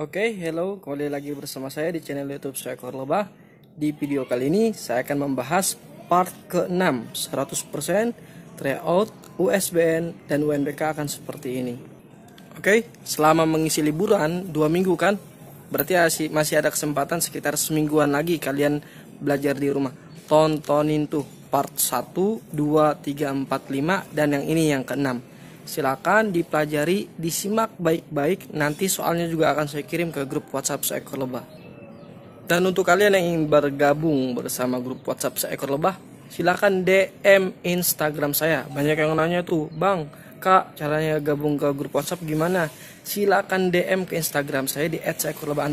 Oke, hello, kembali lagi bersama saya di channel YouTube Seekor Lebah. Di video kali ini saya akan membahas part ke-6 100% tryout, USBN, dan UNBK akan seperti ini. Oke, selama mengisi liburan 2 minggu kan, berarti masih ada kesempatan sekitar semingguan lagi kalian belajar di rumah. Tontonin tuh part 1, 2, 3, 4, 5, dan yang ini yang ke-6. Silakan dipelajari, disimak baik-baik. Nanti soalnya juga akan saya kirim ke grup WhatsApp Seekor Lebah. Dan untuk kalian yang ingin bergabung bersama grup WhatsApp Seekor Lebah, silakan DM Instagram saya. Banyak yang nanya tuh, Bang, Kak, caranya gabung ke grup WhatsApp gimana? Silakan DM ke Instagram saya di @seekorlebah_.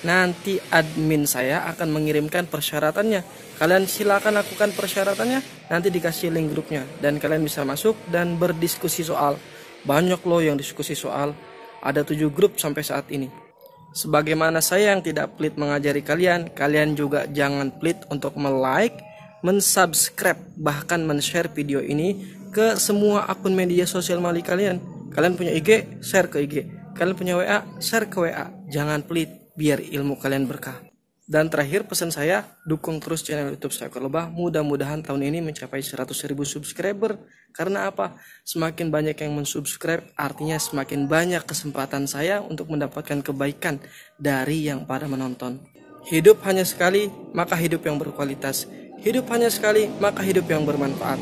Nanti admin saya akan mengirimkan persyaratannya. Kalian silakan lakukan persyaratannya, nanti dikasih link grupnya dan kalian bisa masuk dan berdiskusi soal. Banyak loh yang diskusi soal. Ada 7 grup sampai saat ini. Sebagaimana saya yang tidak pelit mengajari kalian, kalian juga jangan pelit untuk like, mensubscribe, bahkan men-share video ini ke semua akun media sosial melalui kalian. Kalian punya IG, share ke IG. Kalian punya WA, share ke WA. Jangan pelit, biar ilmu kalian berkah. Dan terakhir pesan saya, dukung terus channel YouTube Seekor Lebah. Mudah-mudahan tahun ini mencapai 100.000 subscriber. Karena apa? Semakin banyak yang mensubscribe, artinya semakin banyak kesempatan saya untuk mendapatkan kebaikan dari yang pada menonton. Hidup hanya sekali, maka hidup yang berkualitas. Hidup hanya sekali, maka hidup yang bermanfaat.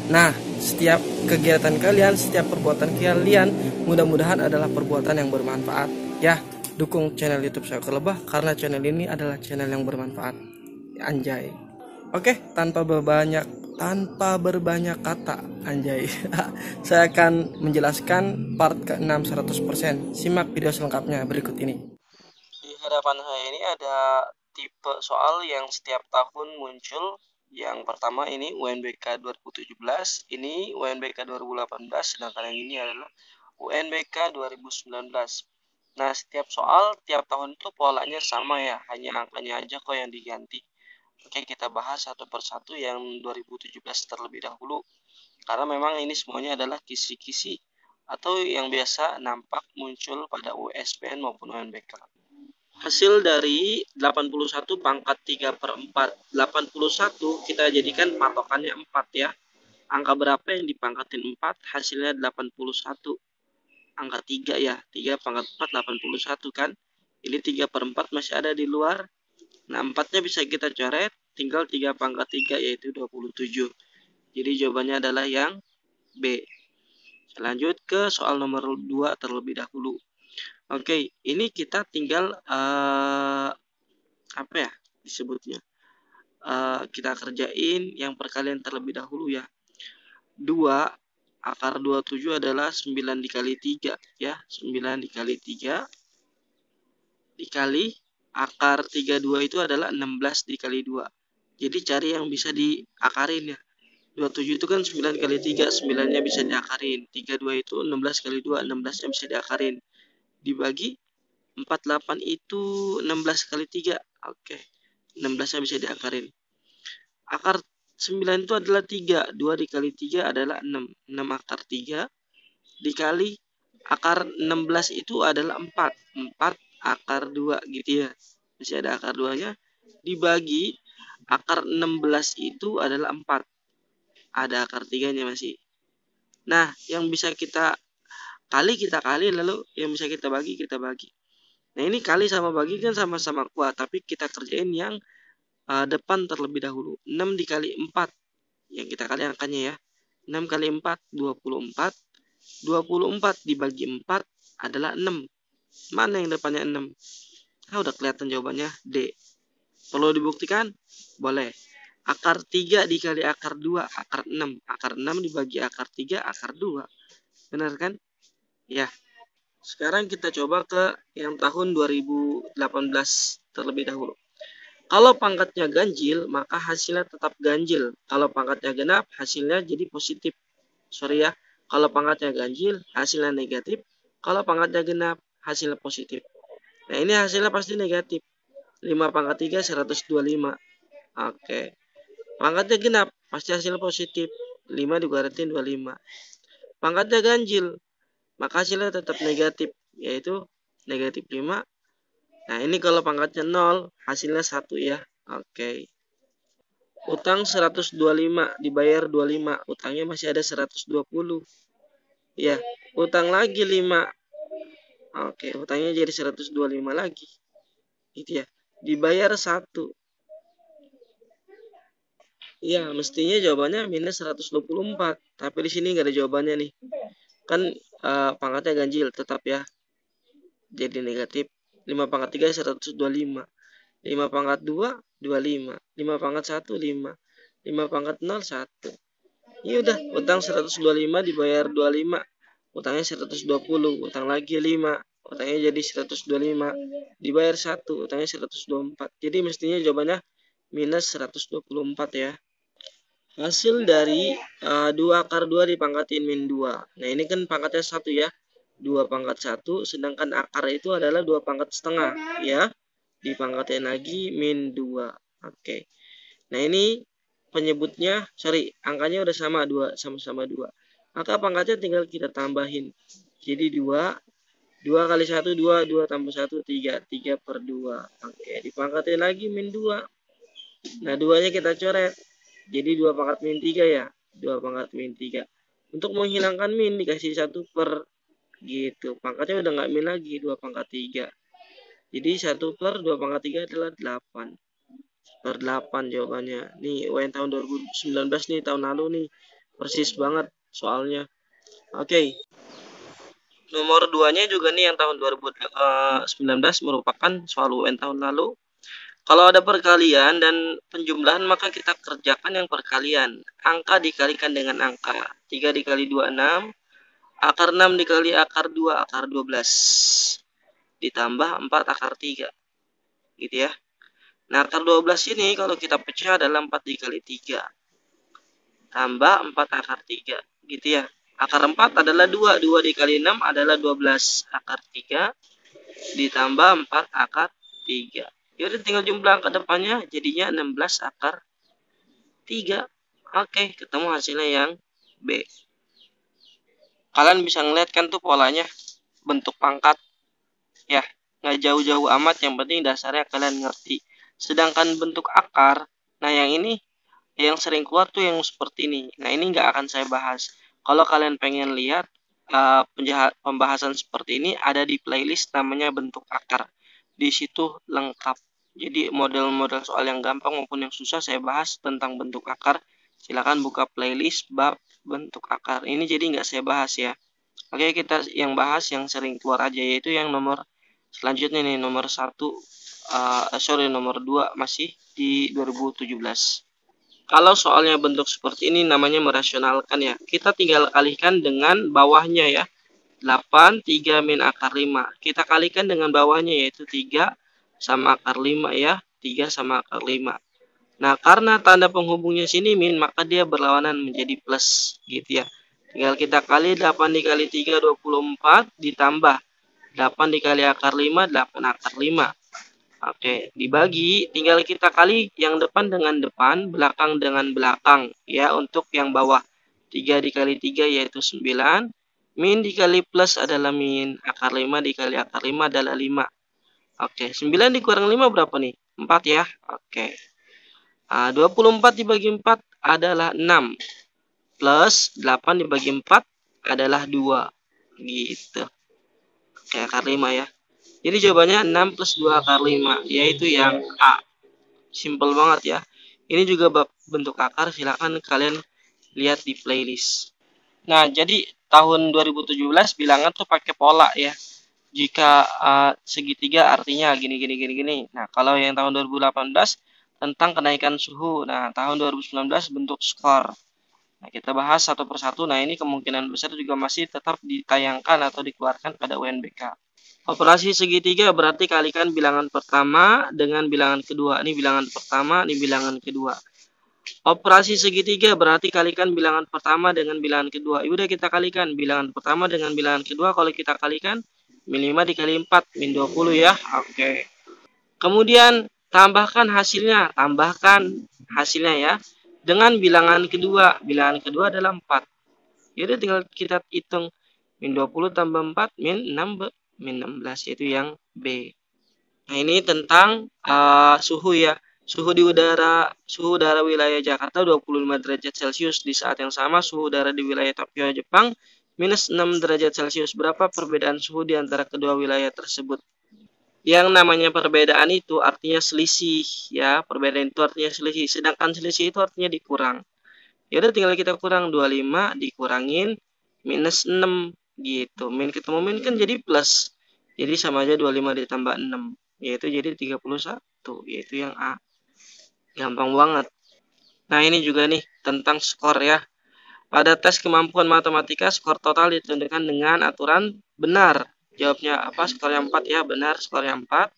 Nah, setiap kegiatan kalian, setiap perbuatan kalian, mudah-mudahan adalah perbuatan yang bermanfaat. Ya, dukung channel YouTube Seekor Lebah karena channel ini adalah channel yang bermanfaat. Anjay. Oke, tanpa berbanyak kata, anjay. Saya akan menjelaskan part ke-6 100%. Simak video selengkapnya berikut ini. Di hadapan saya ini ada tipe soal yang setiap tahun muncul. Yang pertama ini UNBK 2017, ini UNBK 2018, sedangkan yang ini adalah UNBK 2019. Nah, setiap soal tiap tahun itu polanya sama ya, hanya angkanya aja kok yang diganti. Oke, kita bahas satu persatu yang 2017 terlebih dahulu. Karena memang ini semuanya adalah kisi-kisi atau yang biasa nampak muncul pada USBN maupun UNBK. Hasil dari 81 pangkat 3/4. 81 kita jadikan patokannya 4 ya. Angka berapa yang dipangkatin 4? Hasilnya 81. Angka 3 ya, 3 pangkat 4 81 kan. Ini 3/4 masih ada di luar. Nah, 4-nya bisa kita coret, tinggal 3 pangkat 3 yaitu 27. Jadi jawabannya adalah yang B. Lanjut ke soal nomor 2 terlebih dahulu. Oke, ini kita tinggal apa ya disebutnya? Kita kerjain yang perkalian terlebih dahulu ya. 2 akar 27 adalah 9 dikali 3 ya. 9 dikali 3 dikali akar 32 itu adalah 16 dikali 2. Jadi cari yang bisa diakarin ya. 27 itu kan 9 kali 3, 9-nya bisa diakarin. 32 itu 16 kali 2, 16-nya bisa diakarin. Dibagi 48 itu 16 kali 3. Oke. 16-nya bisa diakarin. Akar 9 itu adalah 3. 2 dikali 3 adalah 6. 6 akar 3 dikali akar 16 itu adalah 4. 4 akar 2 gitu ya. Masih ada akar 2-nya. Dibagi akar 16 itu adalah 4. Ada akar 3-nya masih. Nah, yang bisa kita kali, lalu yang bisa kita bagi. Nah, ini kali sama bagi kan sama-sama kuat, tapi kita kerjain yang depan terlebih dahulu. 6 dikali 4. Yang kita kali angkanya ya. 6 kali 4, 24. 24 dibagi 4 adalah 6. Mana yang depannya 6? Nah, udah kelihatan jawabannya D. Perlu dibuktikan? Boleh. Akar 3 dikali akar 2, akar 6. Akar 6 dibagi akar 3, akar 2. Benar kan? Ya. Sekarang kita coba ke yang tahun 2018 terlebih dahulu. Kalau pangkatnya ganjil, maka hasilnya tetap ganjil. Kalau pangkatnya genap, hasilnya jadi positif. Sorry ya. Kalau pangkatnya ganjil, hasilnya negatif. Kalau pangkatnya genap, hasilnya positif. Nah, ini hasilnya pasti negatif. 5 pangkat 3, 125. Oke. Pangkatnya genap, pasti hasilnya positif. 5 dikuadratin 25. Pangkatnya ganjil, maka hasilnya tetap negatif, yaitu negatif 5 Nah, ini kalau pangkatnya 0, hasilnya 1 ya. Oke. Utang 125, dibayar 25. Utangnya masih ada 120. Ya, utang lagi 5. Oke, utangnya jadi 125 lagi. Gitu ya. Dibayar 1. Iya, mestinya jawabannya minus 124. Tapi di sini nggak ada jawabannya nih. Kan pangkatnya ganjil tetap ya. Jadi negatif. 5 pangkat 3 125. 5 pangkat 2 25. 5 pangkat 1 5. 5 pangkat 0 1. Ini udah utang 125 dibayar 25. Utangnya 120. Utang lagi 5. Utangnya jadi 125. Dibayar 1. Utangnya 124. Jadi mestinya jawabannya minus 124 ya. Hasil dari 2 akar 2 dipangkatin min 2. Nah, ini kan pangkatnya 1 ya. 2 pangkat 1, sedangkan akar itu adalah 2 pangkat setengah ya. Dipangkatin lagi min 2. Oke. Nah, ini penyebutnya, angkanya udah sama 2, sama-sama 2. Maka pangkatnya tinggal kita tambahin. Jadi 2, 2 kali 1, 2, 2 tambah 1, 3, 3 per 2. Oke, dipangkatin lagi min 2. Nah, 2-nya kita coret. Jadi 2 pangkat min 3 ya. 2 pangkat min 3. Untuk menghilangkan min dikasih 1 per gitu. Pangkatnya udah nggak min lagi, 2 pangkat 3. Jadi 1 per 2 pangkat 3 adalah 8. Per 8 jawabannya. Nih, UN tahun 2019 nih, tahun lalu nih. Persis banget soalnya. Oke. Nomor 2-nya juga nih yang tahun 2019 merupakan soal UN tahun lalu. Kalau ada perkalian dan penjumlahan, maka kita kerjakan yang perkalian. Angka dikalikan dengan angka. 3 dikali 2, 6. Akar 6 dikali akar 2, akar 12. Ditambah 4 akar 3. Gitu ya. Nah, akar 12 ini kalau kita pecah adalah 4 dikali 3. Tambah 4 akar 3. Gitu ya. Akar 4 adalah 2. 2 dikali 6 adalah 12 akar 3. Ditambah 4 akar 3. Yaudah tinggal jumlah angka depannya, jadinya 16 akar 3. Oke, ketemu hasilnya yang B. Kalian bisa ngeliat kan tuh polanya, bentuk pangkat. Ya, nggak jauh-jauh amat, yang penting dasarnya kalian ngerti. Sedangkan bentuk akar, nah yang ini, yang sering keluar tuh yang seperti ini. Nah, ini nggak akan saya bahas. Kalau kalian pengen lihat pembahasan seperti ini, ada di playlist namanya bentuk akar. Di situ lengkap. Jadi model-model soal yang gampang maupun yang susah saya bahas tentang bentuk akar. Silakan buka playlist bab bentuk akar. Ini jadi nggak saya bahas ya. Oke, kita yang bahas yang sering keluar aja, yaitu yang nomor selanjutnya nih, nomor 1. Nomor 2 masih di 2017. Kalau soalnya bentuk seperti ini namanya merasionalkan ya. Kita tinggal kalikan dengan bawahnya ya. 8, 3 min akar 5. Kita kalikan dengan bawahnya yaitu 3 sama akar 5 ya. 3 sama akar 5. Nah, karena tanda penghubungnya sini min, maka dia berlawanan menjadi plus gitu ya. Tinggal kita kali 8 dikali 3, 24. Ditambah 8 dikali akar 5, 8 akar 5. Oke, dibagi. Tinggal kita kali yang depan dengan depan, belakang dengan belakang ya. Untuk yang bawah 3 dikali 3 yaitu 9. Min dikali plus adalah min. Akar 5 dikali akar 5 adalah 5. Oke, 9 dikurang 5 berapa nih? 4 ya. Oke. 24 dibagi 4 adalah 6. Plus 8 dibagi 4 adalah 2. Gitu. Oke, akar 5 ya. Jadi jawabannya 6 plus 2 akar 5. Yaitu yang A. Simple banget ya. Ini juga bab bentuk akar. Silakan kalian lihat di playlist. Nah, jadi tahun 2017 bilangan tuh pakai pola ya. Jika segitiga artinya gini. Nah, kalau yang tahun 2018 tentang kenaikan suhu. Nah, tahun 2019 bentuk skor. Nah, kita bahas satu persatu. Nah, ini kemungkinan besar juga masih tetap ditayangkan atau dikeluarkan pada UNBK. Operasi segitiga berarti kalikan bilangan pertama dengan bilangan kedua. Ini bilangan pertama, ini bilangan kedua. Operasi segitiga berarti kalikan bilangan pertama dengan bilangan kedua. Udah kita kalikan bilangan pertama dengan bilangan kedua. Kalau kita kalikan min 5 dikali 4 min 20 ya. Oke. Kemudian tambahkan hasilnya ya dengan bilangan kedua. Bilangan kedua adalah 4. Jadi tinggal kita hitung min 20 tambah 4 min 16 yaitu yang B. Nah, ini tentang suhu ya. Suhu udara wilayah Jakarta 25 derajat Celcius. Di saat yang sama suhu udara di wilayah Tokyo, Jepang minus 6 derajat Celcius. Berapa perbedaan suhu di antara kedua wilayah tersebut? Yang namanya perbedaan itu artinya selisih ya. Perbedaan itu artinya selisih. Sedangkan selisih itu artinya dikurang. Ya udah tinggal kita kurang 25 dikurangin minus 6 gitu. Min ketemu min kan jadi plus. Jadi sama aja 25 ditambah 6 yaitu jadi 31, yaitu yang A. Gampang banget. Nah, ini juga nih tentang skor ya. Pada tes kemampuan matematika, skor total ditentukan dengan aturan benar. Jawabnya apa? Skornya 4 ya, benar skornya 4.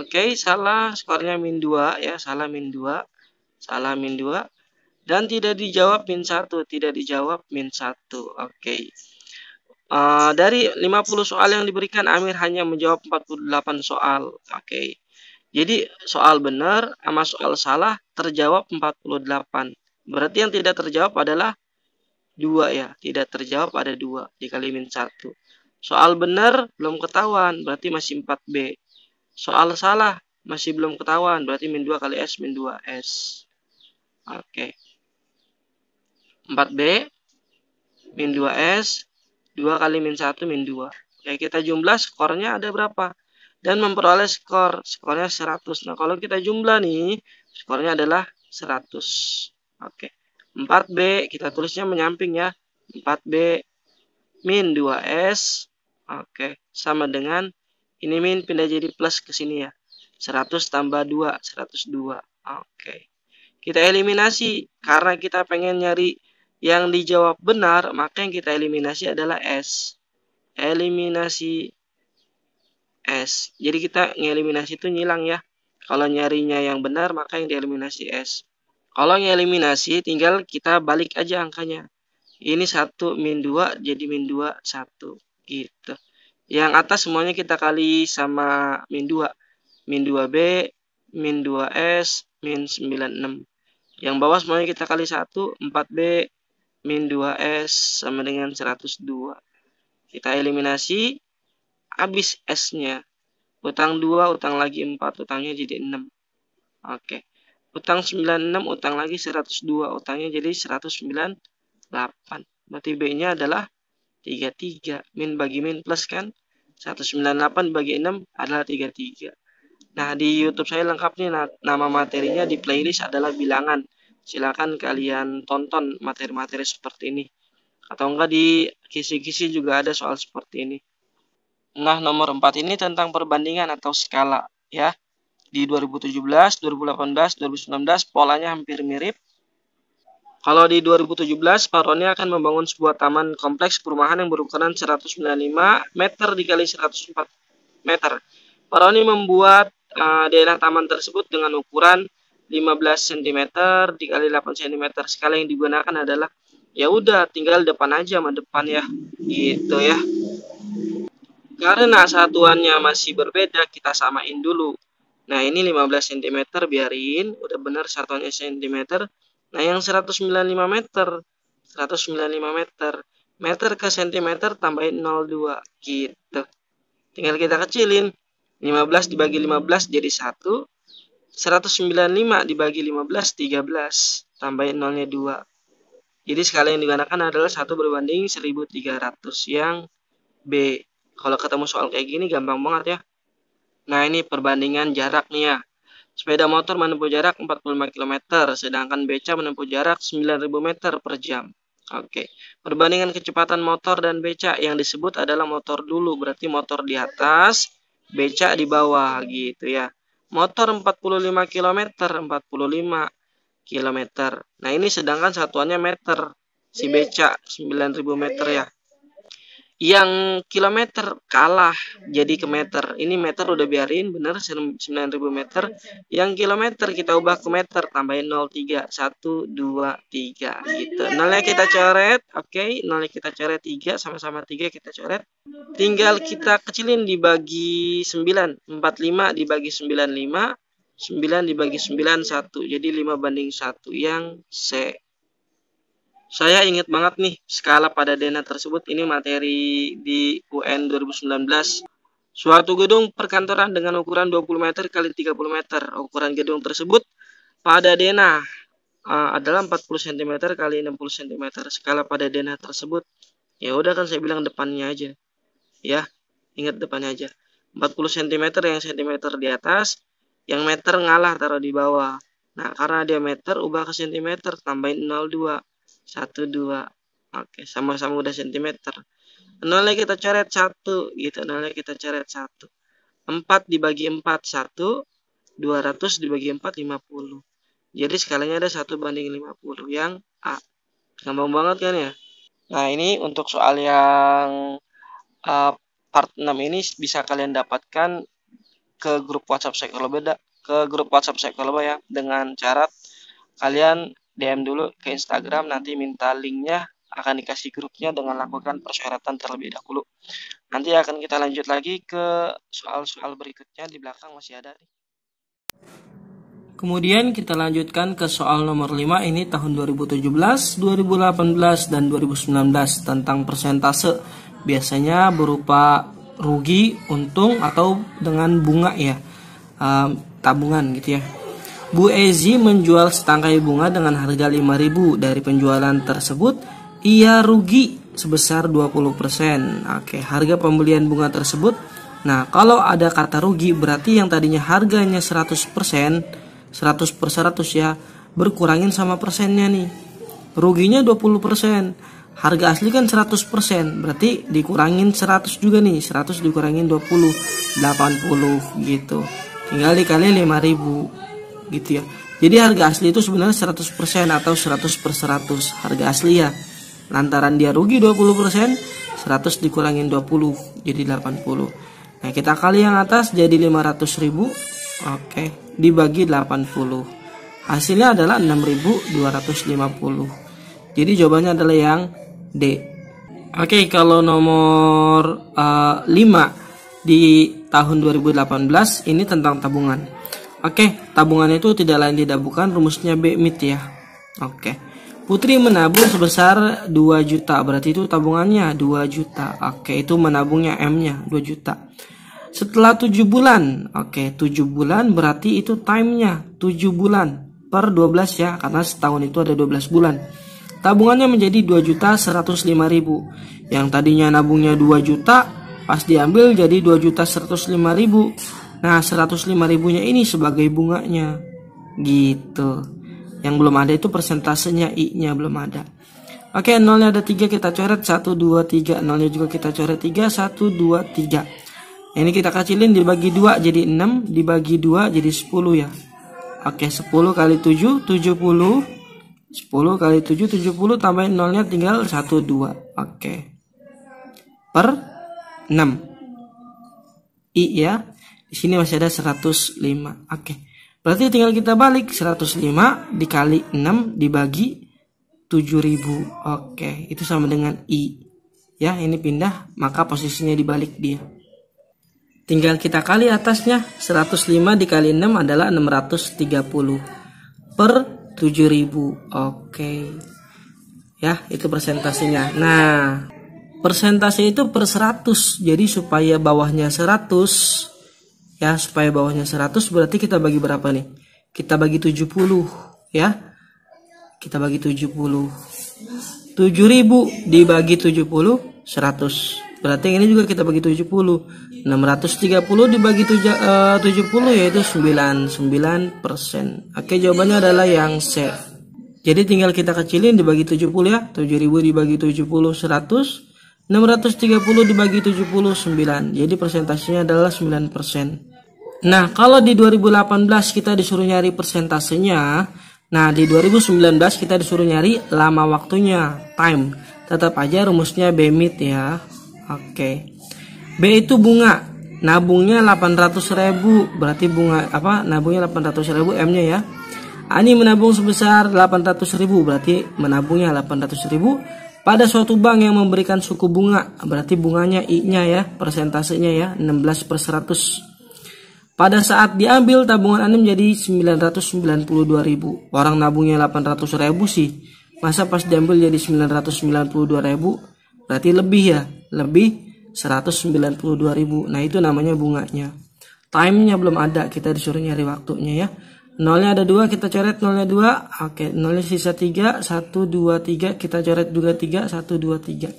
Oke, salah skornya min 2 ya, salah min 2. Salah min 2. Dan tidak dijawab min 1, tidak dijawab min 1. Oke. Dari 50 soal yang diberikan, Amir hanya menjawab 48 soal. Oke. Jadi soal benar sama soal salah terjawab 48. Berarti yang tidak terjawab adalah 2 ya. Tidak terjawab ada 2 dikali min 1. Soal benar belum ketahuan, berarti masih 4B. Soal salah masih belum ketahuan, berarti min 2 kali S, min 2S. Oke. 4B, min 2S, 2 kali min 1 min 2. Oke, kita jumlah skornya ada berapa? Dan memperoleh skornya 100. Nah, kalau kita jumlah nih, skornya adalah 100. Oke. 4B, kita tulisnya menyamping ya. 4B min 2S. Oke, sama dengan ini min pindah jadi plus ke sini ya. 100 tambah 2, 102. Oke. Kita eliminasi karena kita pengen nyari yang dijawab benar, maka yang kita eliminasi adalah S. Eliminasi S. Jadi kita ngeliminasi itu nyilang ya. Kalau nyarinya yang benar, maka yang dieliminasi S. Kalau ngeliminasi, tinggal kita balik aja angkanya. Ini 1 min 2, jadi min 2, 1. Gitu. Yang atas semuanya kita kali sama min 2. Min 2B, min 2S, min 96. Yang bawah semuanya kita kali 1, 4B, min 2S sama dengan 102. Kita eliminasi, habis S-nya. Utang 2, utang lagi 4, utangnya jadi 6. Oke. Utang 96, utang lagi 102, utangnya jadi 198. Berarti B-nya adalah 33. Min bagi min plus kan? 198 bagi 6 adalah 33. Nah, di YouTube saya lengkap nih, nama materinya di playlist adalah bilangan. Silakan kalian tonton materi-materi seperti ini. Atau enggak di kisi-kisi juga ada soal seperti ini. Nah, nomor 4 ini tentang perbandingan atau skala ya. Di 2017, 2018, 2019 polanya hampir mirip. Kalau di 2017, Paroni akan membangun sebuah taman kompleks perumahan yang berukuran 195 meter dikali 104 meter. Paroni membuat daerah taman tersebut dengan ukuran 15 cm dikali 8 cm. Skala yang digunakan adalah ya udah tinggal depan aja sama depan ya. Gitu ya. Karena satuannya masih berbeda, kita samain dulu. Nah, ini 15 cm biarin, udah benar satuannya cm. Nah, yang 195 meter, 195 meter. Meter ke cm tambahin 0,2 gitu. Tinggal kita kecilin. 15 dibagi 15 jadi 1. 195 dibagi 15, 13. Tambahin 0-nya 2. Jadi skala yang digunakan adalah 1 berbanding 1300 yang B. Kalau ketemu soal kayak gini gampang banget ya. Nah, ini perbandingan jarak nih ya. Sepeda motor menempuh jarak 45 km, sedangkan beca menempuh jarak 9.000 meter per jam. Oke. Perbandingan kecepatan motor dan beca yang disebut adalah motor dulu, berarti motor di atas, beca di bawah gitu ya. Motor 45 km, 45 km. Nah, ini sedangkan satuannya meter. Si beca 9.000 meter ya. Yang kilometer kalah jadi ke meter. Ini meter udah biarin bener 9.000 meter. Yang kilometer kita ubah ke meter, tambahin 0,3. 1, 2, 3 gitu. Nolnya kita coret. Oke, nolnya kita coret 3, sama-sama 3 kita coret. Tinggal kita kecilin dibagi 9. 45 dibagi 95. 9 dibagi 9, 1. Jadi 5 banding 1 yang C. Saya ingat banget nih skala pada denah tersebut, ini materi di UN 2019 Suatu gedung perkantoran dengan ukuran 20 meter kali 30 meter. Ukuran gedung tersebut pada denah adalah 40 cm kali 60 cm. Skala pada denah tersebut, ya udah kan saya bilang depannya aja. Ya, ingat depannya aja. 40 cm yang cm di atas, yang meter ngalah taruh di bawah. Nah, karena dia meter ubah ke cm, tambahin 02, 12. Oke, sama-sama udah cm. Nolnya kita coret 1 gitu, nolnya kita coret 1. 4 dibagi 4 1, 200 dibagi 4 50. Jadi skalanya ada 1:50 yang A. Gampang banget kan ya? Nah, ini untuk soal yang part 6 ini bisa kalian dapatkan ke grup WhatsApp Sekolah ya, dengan cara kalian DM dulu ke Instagram, nanti minta linknya, akan dikasih grupnya dengan lakukan persyaratan terlebih dahulu. Nanti akan kita lanjut lagi ke soal-soal berikutnya, di belakang masih ada nih. Kemudian kita lanjutkan ke soal nomor 5, ini tahun 2017, 2018, dan 2019 tentang persentase. Biasanya berupa rugi, untung, atau dengan bunga ya, tabungan gitu ya. Bu Ezi menjual setangkai bunga dengan harga 5.000. Dari penjualan tersebut ia rugi sebesar 20%. Oke, harga pembelian bunga tersebut. Nah, kalau ada kata rugi berarti yang tadinya harganya 100%, 100 per 100 ya, berkurangin sama persennya nih. Ruginya 20%. Harga asli kan 100%, berarti dikurangin 100 juga nih. 100 dikurangin 20, 80 gitu. Tinggal dikali 5.000 gitu ya. Jadi harga asli itu sebenarnya 100% atau 100 per 100 harga asli ya. Lantaran dia rugi 20%, 100 dikurangin 20 jadi 80. Nah, kita kali yang atas jadi 500.000. Oke, dibagi 80. Hasilnya adalah 6.250. Jadi jawabannya adalah yang D. Oke, kalau nomor 5 di tahun 2018 ini tentang tabungan. Oke, tabungan itu tidak lain tidak bukan rumusnya BMIT ya. Oke. Putri menabung sebesar 2 juta, berarti itu tabungannya 2 juta. Oke, itu menabungnya M-nya 2 juta. Setelah 7 bulan, oke, 7 bulan berarti itu time-nya 7 bulan per 12 ya, karena setahun itu ada 12 bulan. Tabungannya menjadi 2.105.000. Yang tadinya nabungnya 2 juta, pas diambil jadi 2.105.000. Nah, 105.000-nya ini sebagai bunganya gitu. Yang belum ada itu persentasenya, I-nya belum ada. Oke, nolnya ada 3, kita coret 1, 2, 3. Nolnya juga kita coret 3, 1, 2, 3. Ini kita kecilin, dibagi 2 jadi 6, dibagi 2 jadi 10 ya. Oke, 10 kali 7, 70. 10 kali 7, 70, tambahin nolnya tinggal 1, 2. Oke. Per 6. I ya. Di sini masih ada 105. Oke. Berarti tinggal kita balik 105 dikali 6 dibagi 7.000. Oke, itu sama dengan I. Ya, ini pindah, maka posisinya dibalik dia. Tinggal kita kali atasnya, 105 dikali 6 adalah 630 per 7.000. Oke. Ya, itu persentasenya. Nah, persentase itu per 100. Jadi supaya bawahnya 100, ya, supaya bawahnya 100 berarti kita bagi berapa nih? Kita bagi 70 ya. Kita bagi 70. 7.000 dibagi 70, 100. Berarti ini juga kita bagi 70. 630 dibagi 70 yaitu 99%. Oke, jawabannya adalah yang C. Jadi tinggal kita kecilin, dibagi 70 ya. 7.000 dibagi 70, 100. 630 dibagi 70, 9. Jadi persentasenya adalah 9%. Nah, kalau di 2018 kita disuruh nyari persentasenya. Nah, di 2019 kita disuruh nyari lama waktunya, time. Tetap aja rumusnya BMIT ya. Oke. B itu bunga. Nabungnya 800.000. Berarti bunga apa? Nabungnya 800.000, M-nya ya. Ani menabung sebesar 800.000. Berarti menabungnya 800.000 pada suatu bank yang memberikan suku bunga. Berarti bunganya I-nya ya, persentasenya ya, 16 per 100. Pada saat diambil tabungan Ani menjadi 992.000. Orang nabungnya 800.000 sih. Masa pas diambil jadi 992.000? Berarti lebih ya, lebih 192.000. Nah, itu namanya bunganya. Time-nya belum ada, kita disuruh nyari waktunya ya. Nolnya ada 2, kita coret nolnya 2. Oke, nolnya sisa 3, 1, 2, 3. Kita coret juga 3, 1, 2, 3.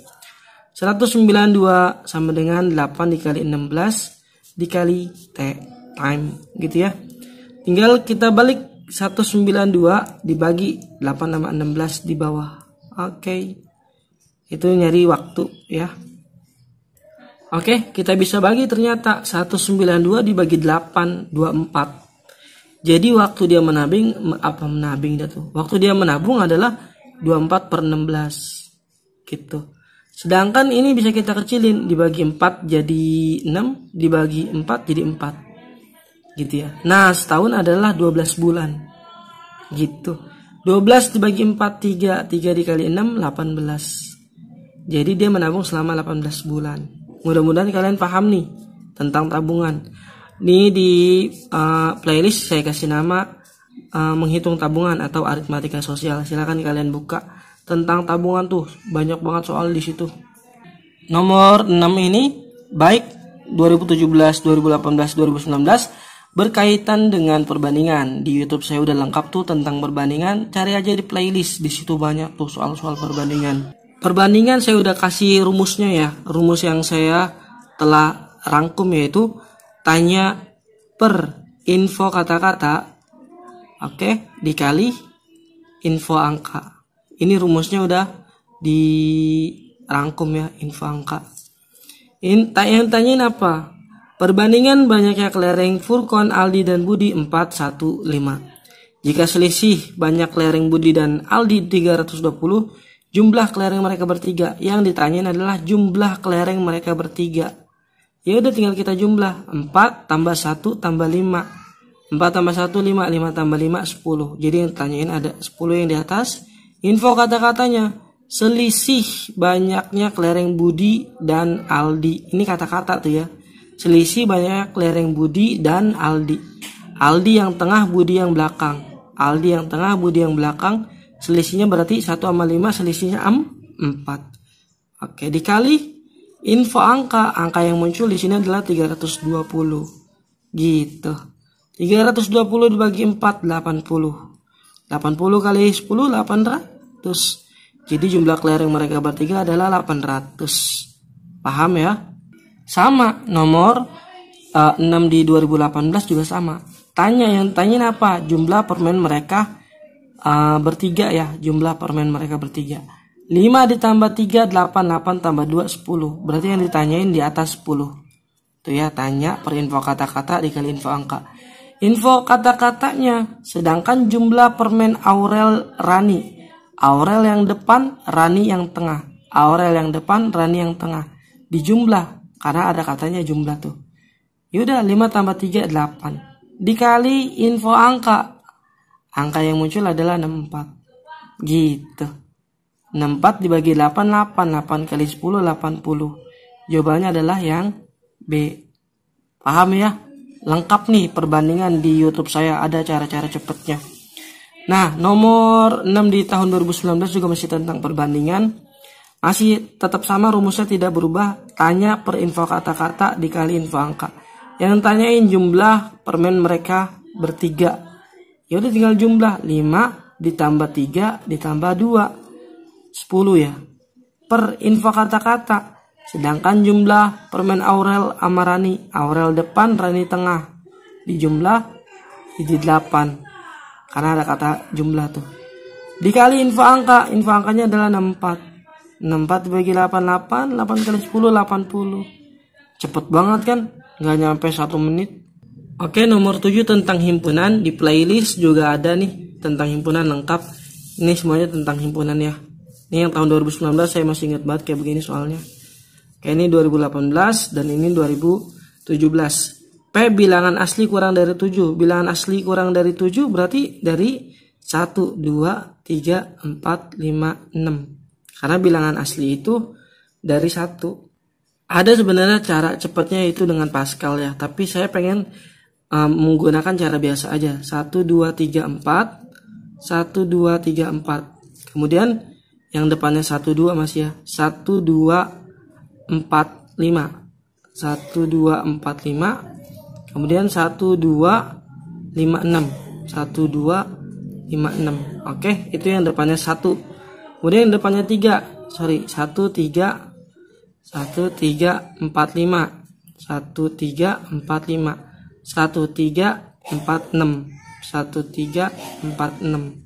192 sama dengan 8 dikali 16 dikali T, time gitu ya. Tinggal kita balik 192 dibagi 8 sama 16 di bawah. Oke. Itu nyari waktu ya. Oke, kita bisa bagi ternyata 192 dibagi 8, 24. Jadi waktu dia menabung, waktu dia menabung adalah 24/16 gitu. Sedangkan ini bisa kita kecilin, dibagi 4 jadi 6, dibagi 4 jadi 4 gitu ya. Nah, setahun adalah 12 bulan gitu. 12 dibagi 4, 3 dikali 6, 18. Jadi dia menabung selama 18 bulan. Mudah-mudahan kalian paham nih tentang tabungan. Ini di playlist saya kasih nama menghitung tabungan atau aritmatika sosial. Silakan kalian buka tentang tabungan tuh, banyak banget soal di situ. Nomor 6 ini baik 2017, 2018, 2019 berkaitan dengan perbandingan. Di YouTube saya udah lengkap tuh tentang perbandingan. Cari aja di playlist, di situ banyak tuh soal-soal perbandingan. Perbandingan saya udah kasih rumusnya ya. Rumus yang saya telah rangkum yaitu tanya per info kata-kata, oke, dikali info angka. Ini rumusnya udah dirangkum ya, info angka. Yang tanyain apa? Perbandingan banyaknya kelereng Furqon, Aldi, dan Budi 415. Jika selisih banyak kelereng Budi dan Aldi 320, jumlah kelereng mereka bertiga. Yang ditanyain adalah jumlah kelereng mereka bertiga. Ya udah tinggal kita jumlah. 4 tambah 1 tambah 5. 4 tambah 1 5, 5 tambah 5 10. Jadi yang ditanyain ada 10 yang di atas. Info kata-katanya, selisih banyaknya kelereng Budi dan Aldi. Ini kata-kata tuh ya. Selisih banyak kelereng Budi dan Aldi. Aldi yang tengah, Budi yang belakang. Aldi yang tengah, Budi yang belakang. Selisihnya berarti 1 sama 5, selisihnya 4. Oke, dikali info angka. Angka yang muncul di sini adalah 320. Gitu. 320 dibagi 4, 80. 80 kali 10, 800. Jadi jumlah kelereng mereka bertiga adalah 800. Paham ya? Sama, nomor 6 di 2018 juga sama. Yang tanya apa? Jumlah permen mereka bertiga ya. Jumlah permen mereka bertiga. 5 ditambah 3, 8. 8 tambah 2, 10. Berarti yang ditanyain di atas 10. Tuh ya, tanya per info kata-kata dikali info angka. Info kata-katanya, sedangkan jumlah permen Aurel Rani. Aurel yang depan, Rani yang tengah. Aurel yang depan, Rani yang tengah. Dijumlah, karena ada katanya jumlah tuh. Yaudah, 5 tambah 3, 8. Dikali info angka. Angka yang muncul adalah 64. Gitu. 64 dibagi 8, 8. 8 kali 10, 80. Jawabannya adalah yang B. Paham ya? Lengkap nih perbandingan di YouTube saya, ada cara-cara cepetnya. Nah, nomor 6 di tahun 2019 juga masih tentang perbandingan. Masih tetap sama, rumusnya tidak berubah. Tanya per info kata-kata dikali info angka. Yang tanyain jumlah permen mereka bertiga. Ya udah tinggal jumlah 5 ditambah 3 ditambah 2. 10 ya. Per info kata-kata. Sedangkan jumlah permen Aurel sama Rani. Aurel depan, Rani tengah. Dijumlah jadi 8. Karena ada kata jumlah tuh. Dikali info angka. Info angkanya adalah 64. 64 dibagi 8, 8. 8 kali 10, 80. Cepet banget kan? Nggak nyampe 1 menit. Oke, nomor 7 tentang himpunan. Di playlist juga ada nih tentang himpunan lengkap. Ini semuanya tentang himpunan ya. Ini yang tahun 2019 saya masih ingat banget kayak begini soalnya. Kayak ini 2018 dan ini 2017. P bilangan asli kurang dari 7. Bilangan asli kurang dari 7 berarti dari 1, 2, 3, 4, 5, 6. Karena bilangan asli itu dari 1. Ada sebenarnya cara cepatnya itu dengan Pascal ya. Tapi saya pengen menggunakan cara biasa aja. 1, 2, 3, 4. 1, 2, 3, 4. Kemudian yang depannya 1, 2 masih ya. 1, 2, 4, 5, kemudian 1256. Oke, itu yang depannya 1. Kemudian yang depannya 3. 1345. 1346.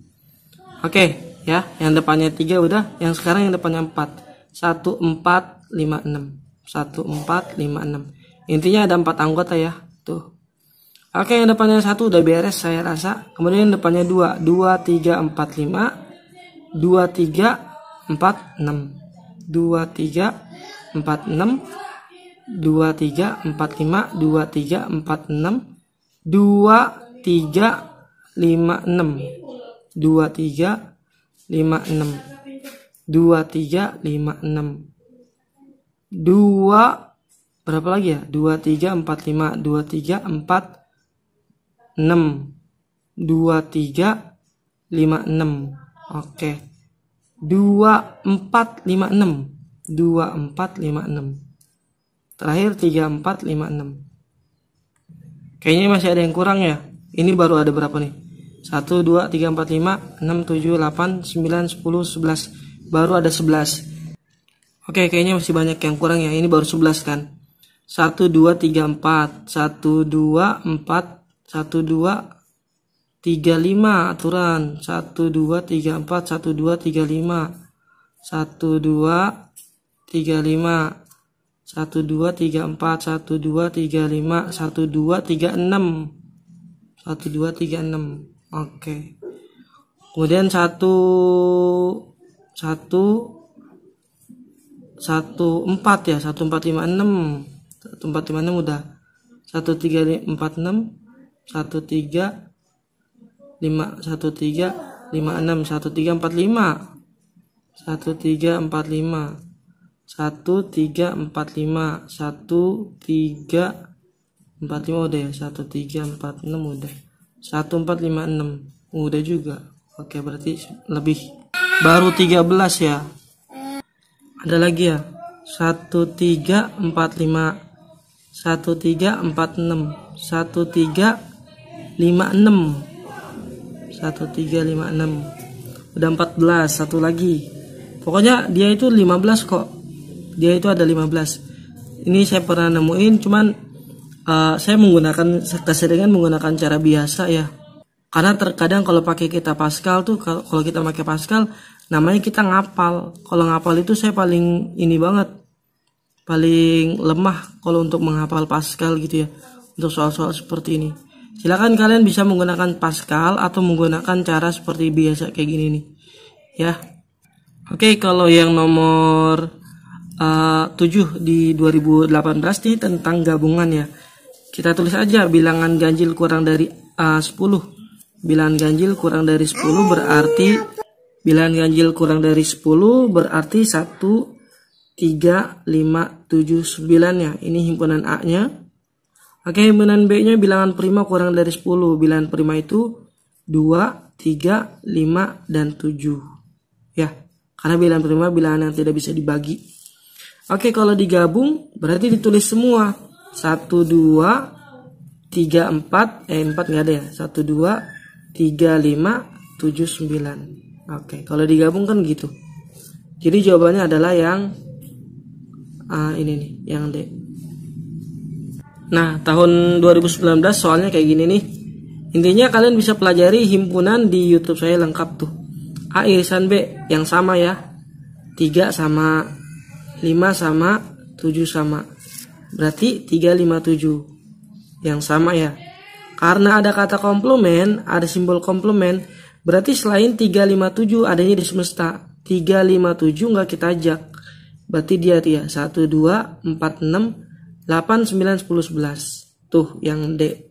Oke, ya, yang depannya 3 udah, yang sekarang yang depannya 4. 1456. Intinya ada 4 anggota ya, tuh. Oke, yang depannya 1 udah beres saya rasa. Kemudian yang depannya 2, 2345, 2346, 2346, 2345, 2346, 2356, 2356, 2356, 2 berapa lagi ya? 2345, 2346, 2356. Oke. 2456, 2456. Terakhir 3456. Kayaknya masih ada yang kurang ya. Ini baru ada berapa nih? 1, 2, 3, 4, 5, 6, 7, 8, 9, 10, 11. Baru ada 11. Oke, kayaknya masih banyak yang kurang ya. Ini baru 11 kan. 1, 2, 3, 4. 1, 2, 4. 1, 2, 3, 5 aturan. 1, 2, 3, 4. 1, 2, 3, 5. 1, 2, 3, 5. 1, 2, 3, 4. 1, 2, 3, 5. 1, 2, 3, 6. 1, 2, 3, 6. Oke. Kemudian 1, 4 ya. 1, 4, 5, 6. 1, 4, 5, 6 udah. 1, 3, 4, 6. 1, 3, 5. 1, 3, 5, 6. 1, 3, 4, 5. 1, 3, 4, 5. 1, 3, 4, 5. 1, 3, 4, 5 udah ya. 1, 3, 4, 6 udah. 1, 4, 5, 6 udah juga. Oke, berarti lebih. Baru 13 ya. Ada lagi ya. 1, 3, 4, 5. 1, 3, 4, 6. 1, 3, 5, 6. 1, 3, 5, 6. Udah 14. Satu lagi. Pokoknya dia itu 15 kok. Dia itu ada 15. Ini saya pernah nemuin, cuman saya keseringan menggunakan cara biasa ya. Karena terkadang kalau pakai kita Pascal tuh, kalau kita pakai Pascal, namanya kita ngapal. Kalau ngapal itu saya paling ini banget, paling lemah kalau untuk menghafal Pascal gitu ya. Untuk soal-soal seperti ini. Silakan kalian bisa menggunakan Pascal atau menggunakan cara seperti biasa kayak gini nih, ya. Oke, kalau yang nomor 7 di 2018 nih tentang gabungan ya. Kita tulis aja bilangan ganjil kurang dari 10. Bilangan ganjil kurang dari 10 berarti 1, 3, 5, 7, 9 ya. Ini himpunan A-nya. Oke, himpunan B-nya bilangan prima kurang dari 10. Bilangan prima itu 2, 3, 5, dan 7. Ya, karena bilangan prima bilangan yang tidak bisa dibagi. Oke, kalau digabung berarti ditulis semua. 1, 2, 3, 4. 4 nggak ada ya. 1, 2, 3, 5, 7, 9. Oke, kalau digabung kan gitu. Jadi jawabannya adalah yang ini nih, yang D. Nah, tahun 2019 soalnya kayak gini nih. Intinya kalian bisa pelajari himpunan di YouTube saya lengkap tuh. A irisan B yang sama ya. 3 sama 5 sama 7 sama. Berarti 3, 5, 7 yang sama ya. Karena ada kata komplement, ada simbol komplement, berarti selain 3, 5, 7 adanya di semesta. 3, 5, 7 nggak kita ajak. Berarti dia 1, 2, 4, 6, 8, 9, 10, 11. Tuh yang D.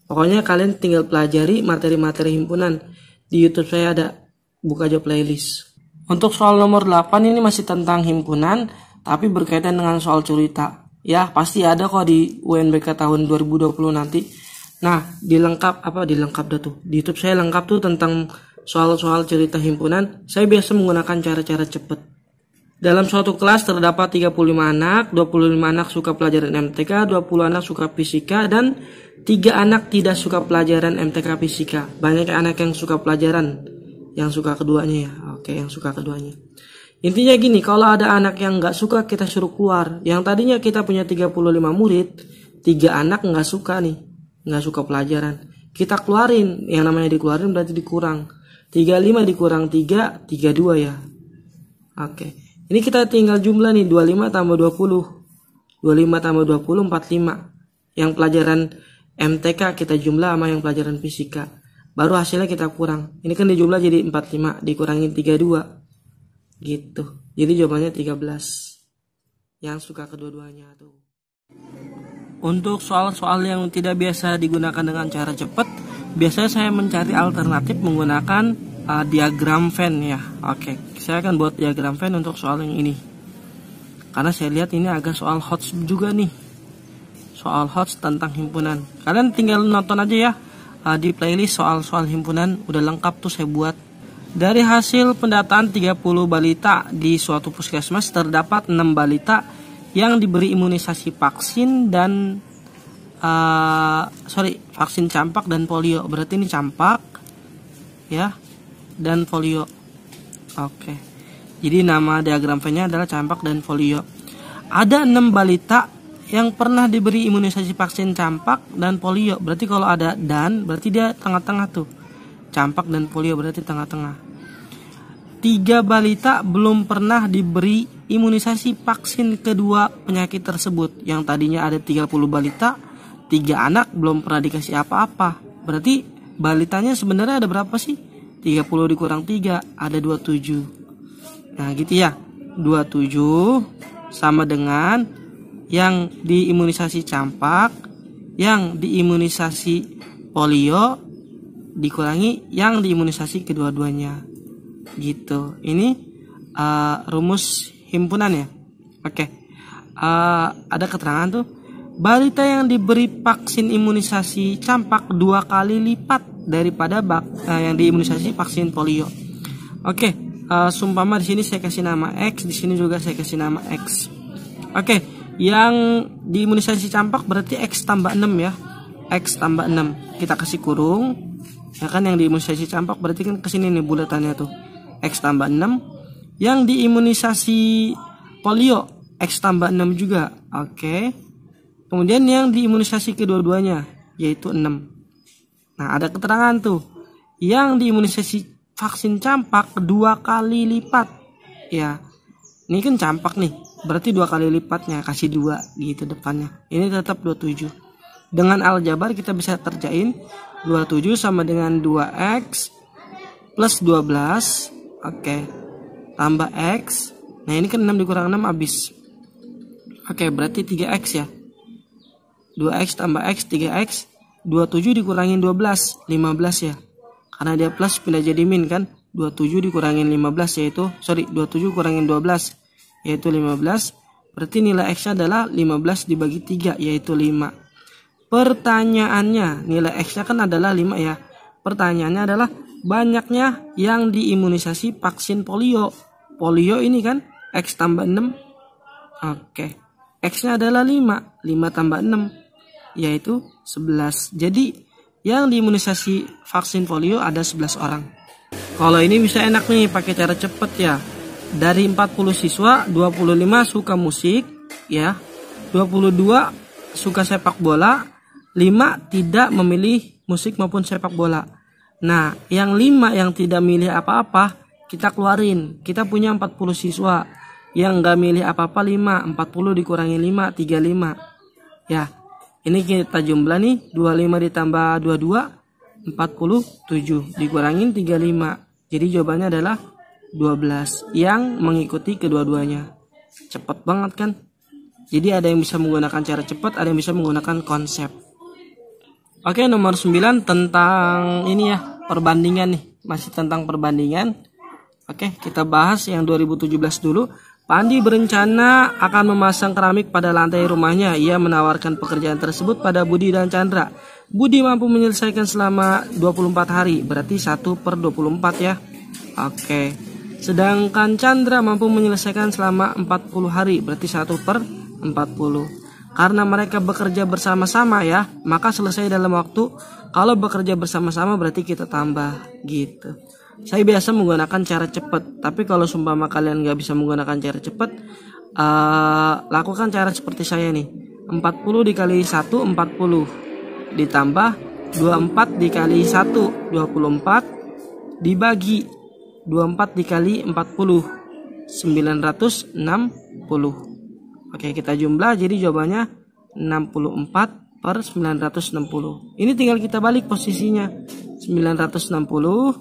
Pokoknya kalian tinggal pelajari materi-materi himpunan. Di YouTube saya ada, buka aja playlist. Untuk soal nomor 8 ini masih tentang himpunan, tapi berkaitan dengan soal cerita. Ya, pasti ada kok di UNBK tahun 2020 nanti. Nah, dilengkap dah tuh. Di YouTube saya lengkap tuh tentang soal-soal cerita himpunan. Saya biasa menggunakan cara-cara cepet. Dalam suatu kelas terdapat 35 anak, 25 anak suka pelajaran MTK, 20 anak suka fisika, dan 3 anak tidak suka pelajaran MTK fisika. Banyak anak yang suka pelajaran, yang suka keduanya ya. Oke, yang suka keduanya. Intinya gini, kalau ada anak yang nggak suka kita suruh keluar. Yang tadinya kita punya 35 murid, 3 anak nggak suka nih, nggak suka pelajaran. Kita keluarin, yang namanya dikeluarin berarti dikurang. 35 dikurang 3, 32 ya. Oke. Ini kita tinggal jumlah nih, 25 tambah 20. 25 tambah 20, 45. Yang pelajaran MTK kita jumlah sama yang pelajaran fisika. Baru hasilnya kita kurang. Ini kan dijumlah jadi 45, dikurangin 32. Gitu. Jadi jawabannya 13. Yang suka kedua-duanya tuh. Untuk soal-soal yang tidak biasa digunakan dengan cara cepat, biasanya saya mencari alternatif menggunakan diagram Venn ya. Oke, saya akan buat diagram Venn untuk soal yang ini. Karena saya lihat ini agak soal HOTS juga nih. Soal HOTS tentang himpunan. Kalian tinggal nonton aja ya. Di playlist soal-soal himpunan udah lengkap tuh saya buat. Dari hasil pendataan 30 balita di suatu puskesmas terdapat 6 balita yang diberi imunisasi vaksin dan vaksin campak dan polio. Berarti ini campak ya, dan polio. Oke. Jadi nama diagram Venn-nya adalah campak dan polio. Ada 6 balita yang pernah diberi imunisasi vaksin campak dan polio. Berarti kalau ada dan berarti dia tengah-tengah tuh. Campak dan polio berarti tengah-tengah. 3 balita belum pernah diberi imunisasi vaksin kedua penyakit tersebut. Yang tadinya ada 30 balita, 3 anak belum pernah dikasih apa-apa. Berarti balitanya sebenarnya ada berapa sih? 30 dikurang 3 ada 27. Nah gitu ya, 27 sama dengan yang diimunisasi campak, yang diimunisasi polio dikurangi yang diimunisasi kedua-duanya. Gitu. Ini rumus himpunan ya. Oke. Ada keterangan tuh, balita yang diberi vaksin imunisasi campak 2 kali lipat daripada yang diimunisasi vaksin polio. Oke, sumpama di sini saya kasih nama X, di sini juga saya kasih nama X. Oke, yang diimunisasi campak berarti X tambah 6 ya. X tambah 6. Kita kasih kurung. Ya kan yang diimunisasi campak berarti kan kesini nih bulatannya tuh. X tambah 6. Yang diimunisasi polio X tambah 6 juga. Oke. Kemudian yang diimunisasi kedua-duanya yaitu 6. Nah ada keterangan tuh, yang diimunisasi vaksin campak 2 kali lipat. Ya, ini kan campak nih, berarti 2 kali lipatnya, kasih 2 gitu depannya. Ini tetap 27. Dengan aljabar kita bisa kerjain 27 sama dengan 2X plus 12. Oke, tambah X. Nah ini kan 6 dikurang 6 habis. Oke, berarti 3X ya. 2X tambah X, 3X. 27 dikurangin 12, 15 ya. Karena dia plus pindah jadi min kan. 27 dikurangin 15 yaitu 27 kurangin 12 yaitu 15. Berarti nilai X-nya adalah 15 dibagi 3 yaitu 5. Pertanyaannya, nilai X-nya kan adalah 5 ya. Pertanyaannya adalah banyaknya yang diimunisasi vaksin polio. Polio ini kan X tambah 6. Oke. X-nya adalah 5. 5 tambah 6 yaitu 11. Jadi yang diimunisasi vaksin polio ada 11 orang. Kalau ini bisa enak nih pakai cara cepet ya. Dari 40 siswa, 25 suka musik ya. 22 suka sepak bola, 5 tidak memilih musik maupun sepak bola. Nah, yang 5 yang tidak milih apa-apa kita keluarin. Kita punya 40 siswa. Yang nggak milih apa-apa 5. 40 dikurangi 5, 35. Ya. Ini kita jumlah nih, 25 ditambah 22, 47. Dikurangin 35. Jadi jawabannya adalah 12 yang mengikuti kedua-duanya. Cepet banget kan? Jadi ada yang bisa menggunakan cara cepat, ada yang bisa menggunakan konsep. Oke, nomor 9 tentang ini ya, perbandingan nih. Masih tentang perbandingan. Oke, kita bahas yang 2017 dulu. Pandi berencana akan memasang keramik pada lantai rumahnya. Ia menawarkan pekerjaan tersebut pada Budi dan Chandra. Budi mampu menyelesaikan selama 24 hari, berarti 1/24 ya. Oke. Sedangkan Chandra mampu menyelesaikan selama 40 hari, berarti 1/40. Karena mereka bekerja bersama-sama ya, maka selesai dalam waktu. Kalau bekerja bersama-sama berarti kita tambah gitu. Saya biasa menggunakan cara cepat, tapi kalau sumpama kalian nggak bisa menggunakan cara cepat, lakukan cara seperti saya nih. 40 dikali 1 40, ditambah 24 dikali 1 24, dibagi 24 dikali 40 960. Oke, kita jumlah, jadi jawabannya 64/960. Ini tinggal kita balik posisinya, 960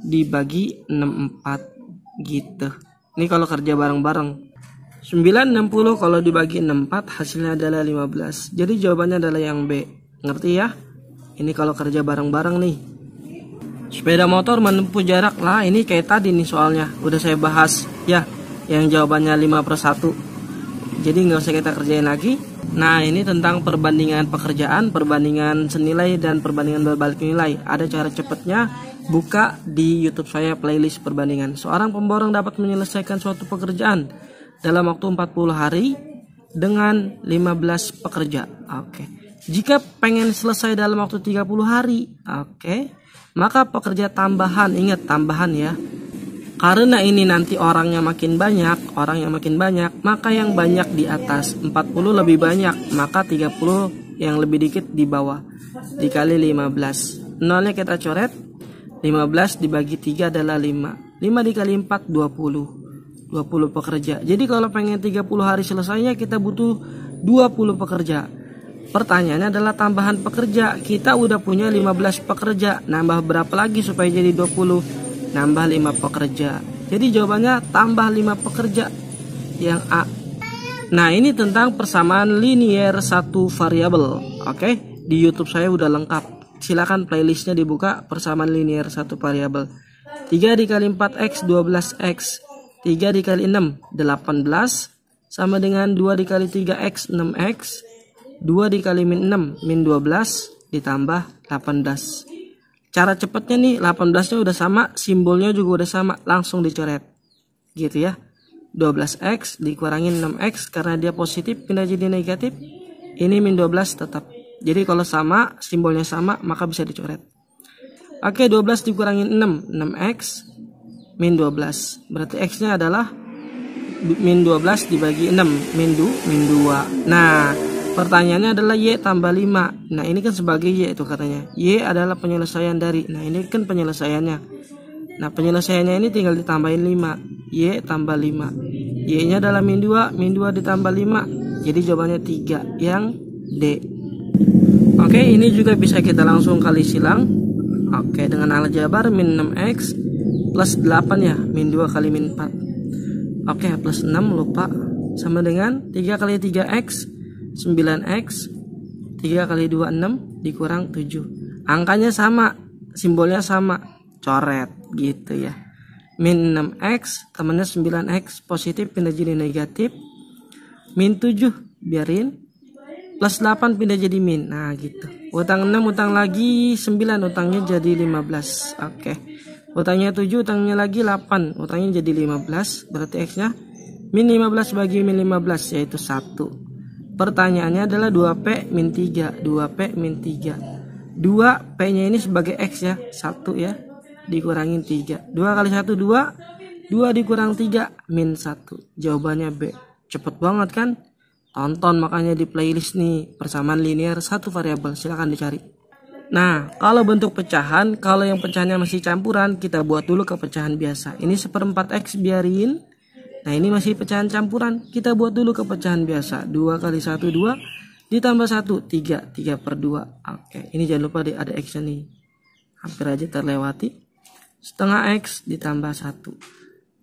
dibagi 64 gitu. Ini kalau kerja bareng-bareng. 960 kalau dibagi 64 hasilnya adalah 15. Jadi jawabannya adalah yang B. Ngerti ya? Ini kalau kerja bareng-bareng nih. Sepeda motor menempuh jarak lah, ini kayak tadi nih soalnya. Udah saya bahas ya, yang jawabannya 5/1. Jadi nggak usah kita kerjain lagi. Nah, ini tentang perbandingan pekerjaan, perbandingan senilai, dan perbandingan berbalik nilai. Ada cara cepatnya, buka di YouTube saya playlist perbandingan. Seorang pemborong dapat menyelesaikan suatu pekerjaan dalam waktu 40 hari dengan 15 pekerja. Oke. Jika pengen selesai dalam waktu 30 hari, oke, maka pekerja tambahan, ingat tambahan ya. Karena ini nanti orangnya makin banyak, maka yang banyak di atas. 40 lebih banyak, maka 30 yang lebih dikit di bawah. Dikali 15. Nolnya kita coret. 15 dibagi 3 adalah 5. 5 dikali 4 20. 20 pekerja. Jadi kalau pengen 30 hari selesainya kita butuh 20 pekerja. Pertanyaannya adalah tambahan pekerja. Kita udah punya 15 pekerja. Nambah berapa lagi supaya jadi 20? Nambah 5 pekerja. Jadi jawabannya tambah 5 pekerja, yang A. Nah, ini tentang persamaan linier satu variabel. Oke, di YouTube saya udah lengkap. Silakan playlistnya dibuka, persamaan linier satu variabel. 3 dikali 4x 12x. 3 dikali 6 18 sama dengan 2 dikali 3x 6x. 2 dikali min 6 min 12 ditambah 18. Cara cepatnya nih, 18-nya udah sama, simbolnya juga udah sama, langsung dicoret. Gitu ya. 12x dikurangin 6x karena dia positif pindah jadi negatif. Ini min 12 tetap. Jadi kalau sama, simbolnya sama, maka bisa dicoret. Oke, 12 dikurangin 6, 6x min 12. Berarti x-nya adalah min 12 dibagi 6, min 2. Nah, pertanyaannya adalah Y tambah 5. Nah, ini kan sebagai Y itu katanya. Y adalah penyelesaian dari. Nah, ini kan penyelesaiannya. Nah, penyelesaiannya ini tinggal ditambahin 5. Y tambah 5. Y-nya adalah min 2. Min 2 ditambah 5. Jadi jawabannya 3. Yang D. Oke, ini juga bisa kita langsung kali silang. Oke, dengan aljabar min 6x plus 8 ya. Min 2 kali min 4. Oke, plus 6 lupa. Sama dengan 3 kali 3x 9x. 3 kali 2 6 dikurang 7. Angkanya sama, simbolnya sama, coret gitu ya. Min 6x temannya 9x, positif pindah jadi negatif. Min 7 biarin, plus 8 pindah jadi min. Nah gitu. Utang 6 utang lagi 9, utangnya jadi 15. Oke. Utangnya 7, utangnya lagi 8, utangnya jadi 15. Berarti x nya min 15 bagi min 15 yaitu 1. Pertanyaannya adalah 2P min 3. 2P min 3. 2 P nya ini sebagai X ya, 1 ya, dikurangin 3. 2 kali 1 2. 2 dikurang 3 min 1. Jawabannya B. Cepet banget kan? Tonton makanya di playlist nih, persamaan linear satu variabel, silahkan dicari. Nah, kalau bentuk pecahan, kalau yang pecahannya masih campuran, kita buat dulu ke pecahan biasa. Ini 1/4X biarin. Nah, ini masih pecahan campuran. Kita buat dulu ke pecahan biasa. 2 kali 1 2 ditambah 1 3. 3/2. Oke, ini jangan lupa ada X nih. Hampir aja terlewati. Setengah X ditambah 1.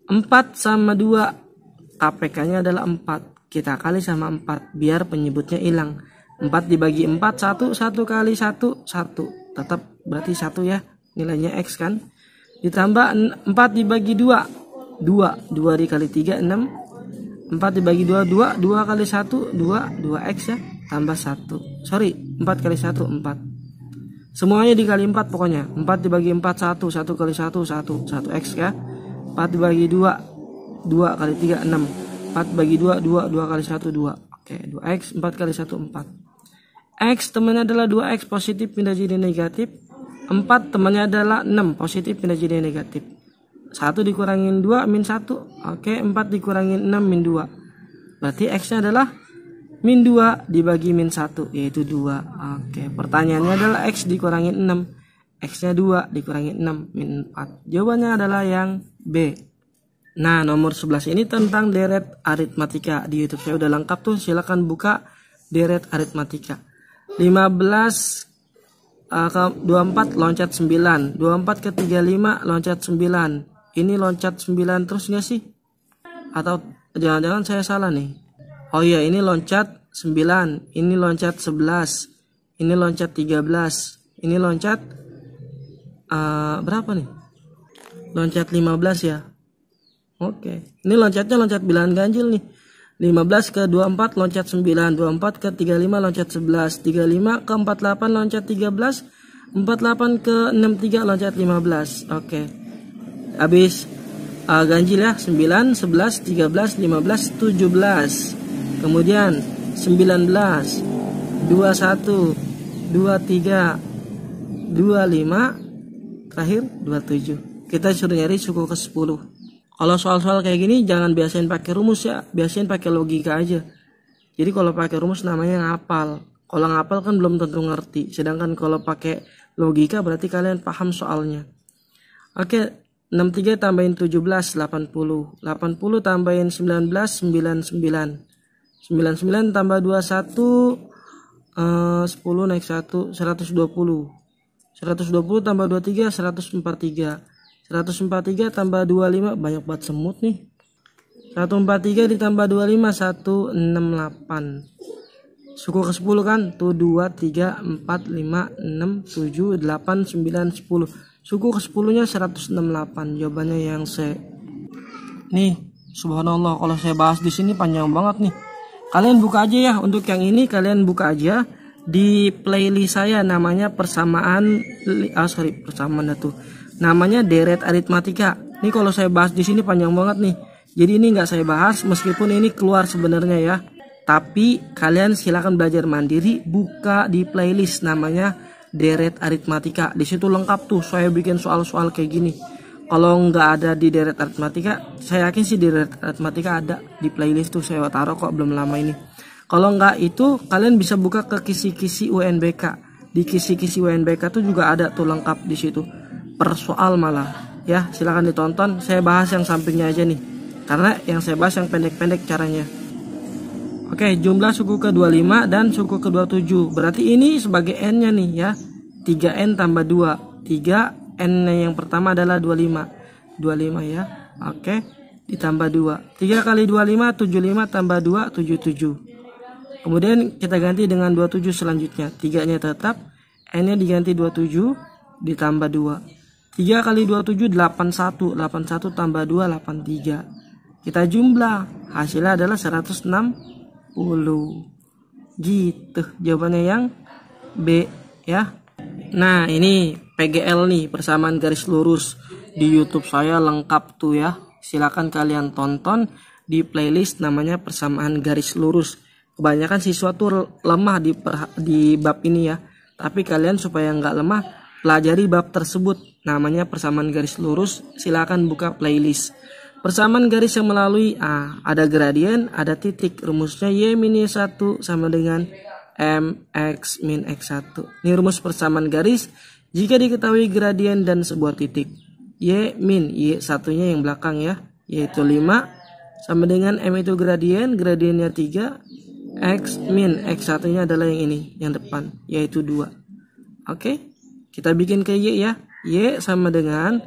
4 sama 2. KPK-nya adalah 4. Kita kali sama 4 biar penyebutnya hilang. 4 dibagi 4 1. 1 kali 1 1. Tetap berarti 1 ya. Nilainya X kan. Ditambah 4 dibagi 2. 2 dikali 3 6. 4 dibagi 2 2. 2 kali 1 2. 2x ya. Tambah 1. Sorry, 4 kali 1 4. Semuanya dikali 4 pokoknya. 4 dibagi 4 1. 1 kali 1 1. 1x ya. 4 4 dibagi 2, 2 kali 3, 6. 4 bagi 2, 2, 2 kali 1, 2. Oke, 2x, 4 kali 1, 4. X temannya adalah 2x positif pindah jadi negatif. 4 temannya adalah 6 positif pindah jadi negatif. 1 dikurangin 2 min 1. Oke, 4 dikurangin 6 min 2. Berarti x-nya adalah min 2 dibagi min 1, yaitu 2. Oke, pertanyaannya adalah x dikurangin 6. X-nya 2 dikurangin 6 min 4. Jawabannya adalah yang B. Nah, nomor 11 ini tentang deret aritmatika. Di YouTube saya udah lengkap tuh, silakan buka deret aritmatika. 15 ke 24 loncat 9. 24 ke 35 loncat 9. Ini loncat 9 terus nggak sih? Atau jangan-jangan saya salah nih? Oh iya, ini loncat 9. Ini loncat 11. Ini loncat 13. Ini loncat berapa nih? Loncat 15 ya. Oke. Ini loncatnya loncat bilangan ganjil nih. 15 ke 24 loncat 9. 24 ke 35 loncat 11. 35 ke 48 loncat 13. 48 ke 63 loncat 15. Oke. Habis ganjil ya. 9, 11, 13, 15, 17. Kemudian 19, 21, 23, 25. Terakhir 27. Kita suruh nyari suku ke 10. Kalau soal-soal kayak gini jangan biasain pakai rumus ya, biasain pakai logika aja. Jadi kalau pakai rumus namanya ngapal. Kalau ngapal kan belum tentu ngerti. Sedangkan kalau pakai logika berarti kalian paham soalnya. Oke, 63 tambahin 17 80. 80 tambahin 19 99. 99 tambah 21 10 naik 1 120. 120 tambah 23 143. 143 tambah 25 banyak banget semut nih. 143 ditambah 25 168. Suku ke 10 kan? Tuh 2 3 4 5 6 7 8 9 10. Suku ke 10-nya 168. Jawabannya yang C. Nih, subhanallah kalau saya bahas di sini panjang banget nih. Kalian buka aja ya, untuk yang ini kalian buka aja di playlist saya, namanya persamaan namanya deret aritmatika. Ini kalau saya bahas di sini panjang banget nih. Jadi ini nggak saya bahas meskipun ini keluar sebenarnya ya. Tapi kalian silakan belajar mandiri, buka di playlist namanya deret aritmatika. Di situ lengkap tuh saya bikin soal-soal kayak gini. Kalau nggak ada di deret aritmatika, saya yakin sih di deret aritmatika ada di playlist tuh, saya taruh kok belum lama ini. Kalau nggak itu kalian bisa buka ke kisi-kisi UNBK. Di kisi-kisi UNBK tuh juga ada tuh lengkap di situ. Per soal malah ya, silakan ditonton. Saya bahas yang sampingnya aja nih, karena yang saya bahas yang pendek-pendek caranya. Oke, jumlah suku ke 25 dan suku ke 27. Berarti ini sebagai n-nya nih ya. 3n tambah 2. 3n yang pertama adalah 25. 25 ya. Oke, ditambah 2. 3 kali 25 75 tambah 2 77. Kemudian kita ganti dengan 27 selanjutnya. 3-nya tetap, n-nya diganti 27 ditambah 2. 3 kali 27 81. 81 tambah 2 83. Kita jumlah, hasilnya adalah 160. Gitu jawabannya yang B ya. Nah, ini PGL nih, persamaan garis lurus. Di YouTube saya lengkap tuh ya. Silakan kalian tonton di playlist namanya persamaan garis lurus. Kebanyakan siswa tuh lemah di bab ini ya. Tapi kalian supaya nggak lemah, pelajari bab tersebut namanya persamaan garis lurus. Silakan buka playlist. Persamaan garis yang melalui ada gradien, ada titik. Rumusnya Y min Y1 sama dengan MX min X1. Ini rumus persamaan garis jika diketahui gradien dan sebuah titik. Y min Y1-nya yang belakang ya, yaitu 5 sama dengan M itu gradien, gradiennya 3. X min X1-nya adalah yang ini, yang depan, yaitu 2. Oke, kita bikin ke Y ya. Y sama dengan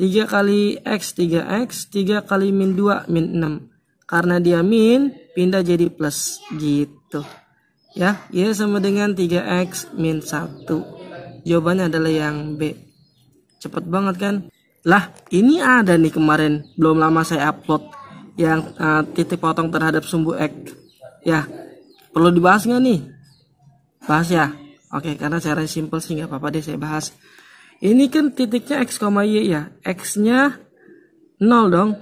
3 kali X 3X, 3 kali min 2 min 6. Karena dia min, pindah jadi plus gitu. Ya, Y sama dengan 3X min 1. Jawabannya adalah yang B. Cepet banget kan? Lah, ini ada nih kemarin, belum lama saya upload yang titik potong terhadap sumbu X. Ya, perlu dibahas nggak nih? Bahas ya? Oke, karena cara simple sih nggak apa-apa deh saya bahas. Ini kan titiknya X, Y ya. X-nya 0 dong.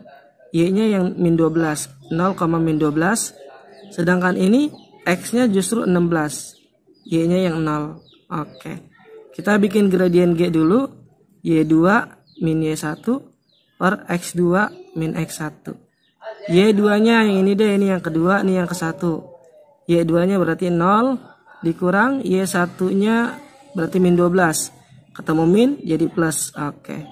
Y-nya yang min 12. 0, min 12. Sedangkan ini X-nya justru 16. Y-nya yang 0. Oke. Kita bikin gradien G dulu. Y2 min Y1 per X2 min X1. Y2-nya yang ini deh, ini yang kedua, ini yang ke-1. Y2-nya berarti 0 dikurang Y1-nya berarti min 12. Ketemu min jadi plus. Oke.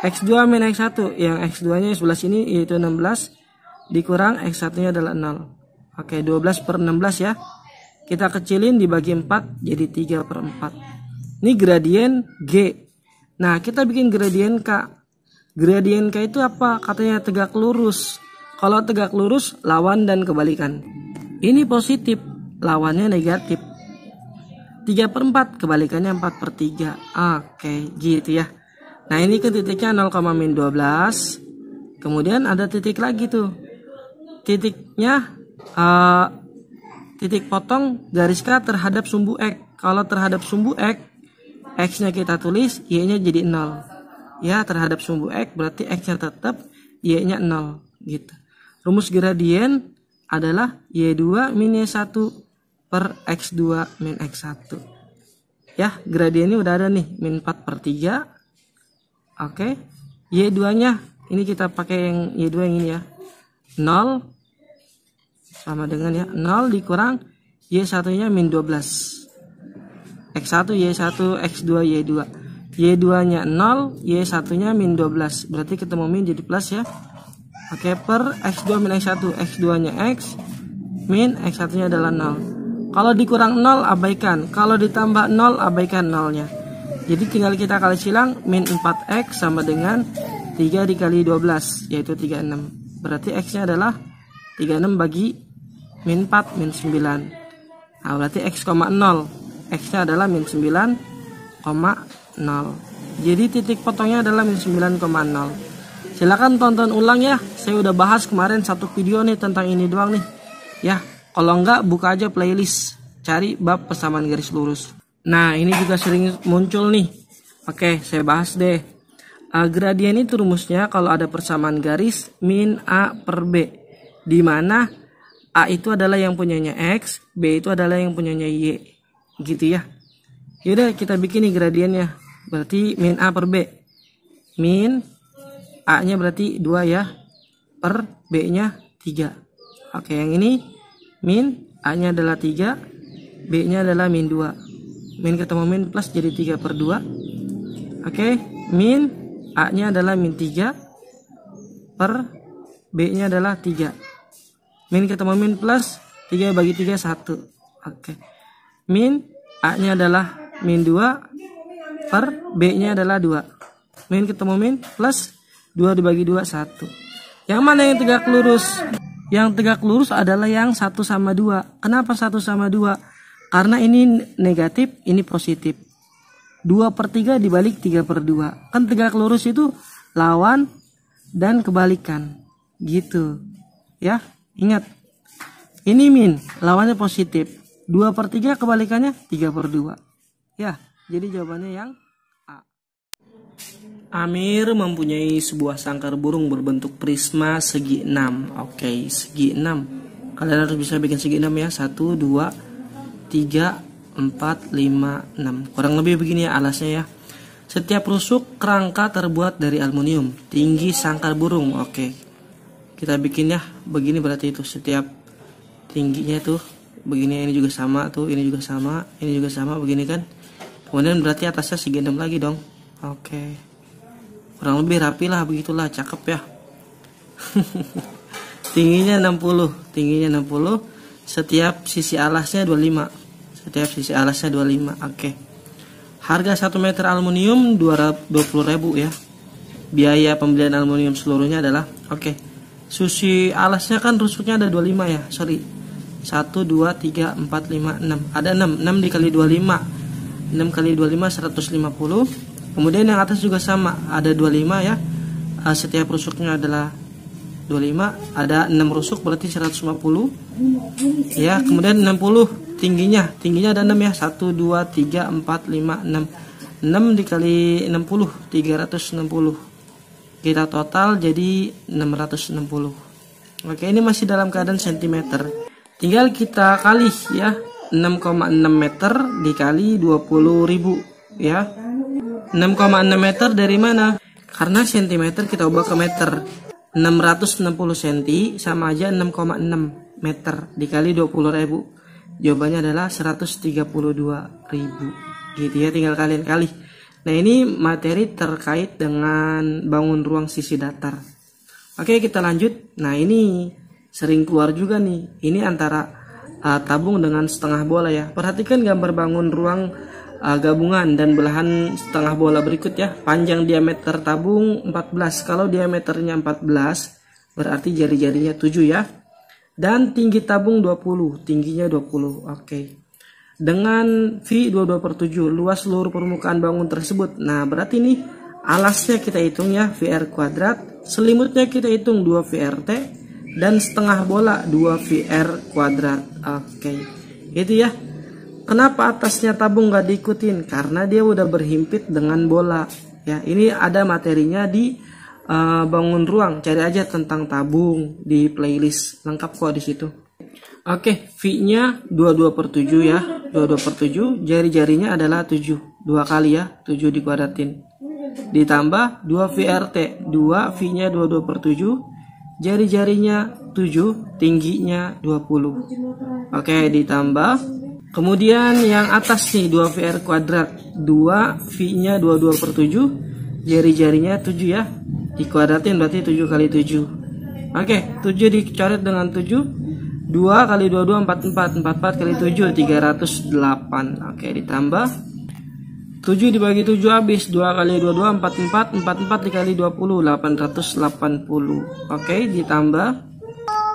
X2 min X1, yang X2-nya sebelah sini yaitu 16 dikurang X1-nya adalah 0. Oke, 12 per 16 ya. Kita kecilin dibagi 4 jadi 3 per 4. Ini gradien G. Nah, kita bikin gradien K. Gradien K itu apa? Katanya tegak lurus. Kalau tegak lurus, lawan dan kebalikan. Ini positif, lawannya negatif. 3 per 4, kebalikannya 4 per 3. Oke, gitu ya. Nah, ini ke titiknya 0, min 12. Kemudian ada titik lagi tuh. Titiknya titik potong garis K terhadap sumbu X. Kalau terhadap sumbu X, X-nya kita tulis, Y-nya jadi 0. Ya, terhadap sumbu X berarti X-nya tetap, Y-nya 0 gitu. Rumus gradien adalah Y2 min Y1 per X2 min X1. Ya, gradiennya udah ada nih, min 4 per 3. Oke. Y2-nya ini kita pakai yang Y2 yang ini ya. 0 sama dengan ya 0 dikurang Y1-nya min 12. X1 Y1 X2 Y2. Y2-nya 0, Y1-nya min 12. Berarti ketemu min jadi plus ya. Oke, per X2 min X1. X2-nya X min X1-nya adalah 0. Kalau dikurang 0 abaikan, kalau ditambah 0 abaikan 0-nya. Jadi tinggal kita kali silang, min 4X sama dengan 3 dikali 12 yaitu 36. Berarti X-nya adalah 36 bagi min 4 min 9. Nah, berarti X, 0. X-nya adalah min 9,0. Jadi titik potongnya adalah min 9,0. Silakan tonton ulang ya. Saya udah bahas kemarin satu video nih tentang ini doang nih. Ya, kalau enggak buka aja playlist, cari bab persamaan garis lurus. Nah, ini juga sering muncul nih. Oke, saya bahas deh. Gradien itu rumusnya kalau ada persamaan garis min A per B, di mana A itu adalah yang punyanya X, B itu adalah yang punyanya Y. Gitu ya. Yaudah, kita bikin nih gradiennya. Berarti min A per B. Min A-nya berarti 2 ya. Per B-nya 3. Oke, yang ini min A-nya adalah 3, B-nya adalah min 2. Min ketemu min plus jadi 3 per 2. Oke, min A-nya adalah min 3 per B-nya adalah 3. Min ketemu min plus 3 bagi 3 1. Oke. Min A-nya adalah min 2 per B-nya adalah 2. Min ketemu min plus 2 dibagi 2 1. Yang mana yang tegak lurus? Yang tegak lurus adalah yang 1 sama 2. Kenapa 1 sama 2? Karena ini negatif, ini positif. 2 per 3 dibalik 3 per 2. Kan tegak lurus itu lawan dan kebalikan. Gitu. Ya, ingat. Ini min, lawannya positif. 2 per 3 kebalikannya 3 per 2. Ya, jadi jawabannya yang A. Amir mempunyai sebuah sangkar burung berbentuk prisma segi 6. Oke, segi 6. Kalian harus bisa bikin segi 6 ya. 1, 2, 3, 4, 5, 6. Kurang lebih begini ya alasnya ya. Setiap rusuk kerangka terbuat dari aluminium. Tinggi sangkar burung. Oke. Kita bikin ya. Begini berarti itu setiap tingginya tuh. Begini, ini juga sama tuh, ini juga sama, ini juga sama begini kan. Kemudian berarti atasnya segi 6 lagi dong. Oke. Kurang lebih rapi lah, begitulah, cakep ya. Tingginya 60, tingginya 60. Setiap sisi alasnya 25. Setiap sisi alasnya 25. Oke. Harga 1 meter aluminium 20.000 ya. Biaya pembelian aluminium seluruhnya adalah sisi alasnya kan rusuknya ada 25 ya. Sorry. 1 2 3 4 5 6. Ada 6. 6 dikali 25. 6 kali 25 150. Kemudian yang atas juga sama, ada 25 ya. Setiap rusuknya adalah 25, ada 6 rusuk berarti 150. Ya, kemudian 60 tingginya ada 6 ya. 1 2 3 4 5 6. 6 dikali 60 360. kita total jadi 660. Oke, ini masih dalam keadaan sentimeter. Tinggal kita kali ya, 6,6 meter dikali 20.000 ya. 6,6 meter dari mana? Karena sentimeter kita ubah ke meter. 660 cm sama aja 6,6 meter dikali 20.000. Jawabannya adalah 132.000. Gitu ya, tinggal kalian kali. Nah, ini materi terkait dengan bangun ruang sisi datar. Oke, kita lanjut. Nah, ini sering keluar juga nih. Ini antara tabung dengan setengah bola ya. Perhatikan gambar bangun ruang gabungan dan belahan setengah bola berikut ya. Panjang diameter tabung 14. Kalau diameternya 14, berarti jari-jarinya 7 ya. Dan tinggi tabung 20, tingginya 20. Oke. Dengan V 22/7, luas seluruh permukaan bangun tersebut. Nah, berarti nih alasnya kita hitung ya, VR kuadrat. Selimutnya kita hitung 2 VRT. Dan setengah bola 2 VR kuadrat. Oke. Itu ya. Kenapa atasnya tabung gak diikutin? Karena dia udah berhimpit dengan bola. Ya, ini ada materinya di bangun ruang. Cari aja tentang tabung di playlist. Lengkap kok di situ. Oke, V-nya 22/7 ya. 22/7, jari-jarinya adalah 7. 2 kali ya, 7 dikuadratin. Ditambah 2 VRT, 2 V-nya 22/7, jari-jarinya 7, tingginya 20. Oke, ditambah. Kemudian yang atas nih 2 VR kuadrat, 2 V-nya 22/7, jari-jarinya 7 ya. Dikuadratin berarti 7 kali 7. Oke, 7 dicoret dengan 7. 2 kali 22 44, 44 kali 7 308. Oke, ditambah 7 dibagi 7 habis. 2 kali 22 44, 44 dikali 20 880. Oke, ditambah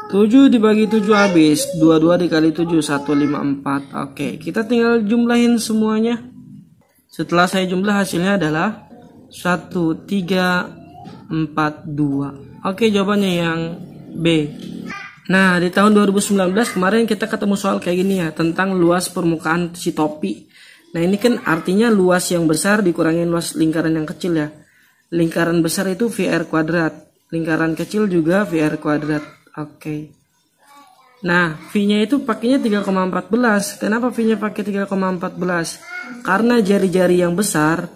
7 dibagi 7 habis. 22 dikali 7 154. Oke, kita tinggal jumlahin semuanya. Setelah saya jumlah hasilnya adalah 1342. Oke, jawabannya yang B. Nah, di tahun 2019 kemarin kita ketemu soal kayak gini ya, tentang luas permukaan si topi. Nah, ini kan artinya luas yang besar dikurangin luas lingkaran yang kecil ya. Lingkaran besar itu VR kuadrat, lingkaran kecil juga VR kuadrat. Oke. Nah, V-nya itu pakainya 3,14. Kenapa V-nya pakai 3,14? Karena jari-jari yang besar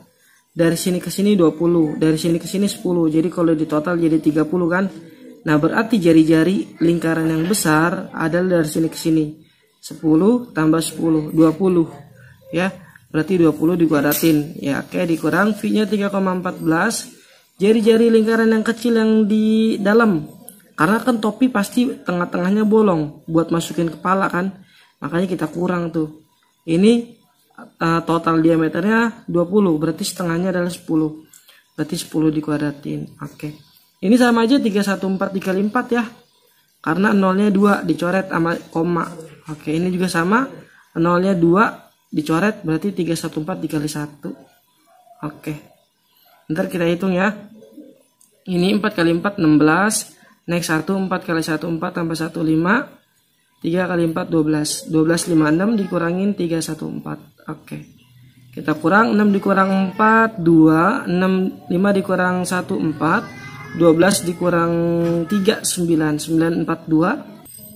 dari sini ke sini 20, dari sini ke sini 10. Jadi kalau di total jadi 30 kan? Nah, berarti jari-jari lingkaran yang besar adalah dari sini ke sini. 10 tambah 10, 20. Ya, berarti 20 dikuadratin. Ya, oke, dikurang V-nya 3,14. Jari-jari lingkaran yang kecil yang di dalam. Karena kan topi pasti tengah-tengahnya bolong buat masukin kepala kan. Makanya kita kurang tuh. Ini total diameternya 20, berarti setengahnya adalah 10. Berarti 10 dikuadratin. Oke. Ini sama aja 314 dikali 4 ya. Karena nolnya 2 dicoret sama koma. Oke, ini juga sama. Nolnya 2 dicoret berarti 314 dikali 1. Oke. Ntar kita hitung ya. Ini 4 kali 4 16. Next 1 4 kali 1 4 tambah 1 5. 3 kali 4 12. 12 5 6 dikurangin 314. Oke. Kita kurang 6 dikurang 4 2. 6 5 dikurang 1 4. 12 dikurang 3 9 942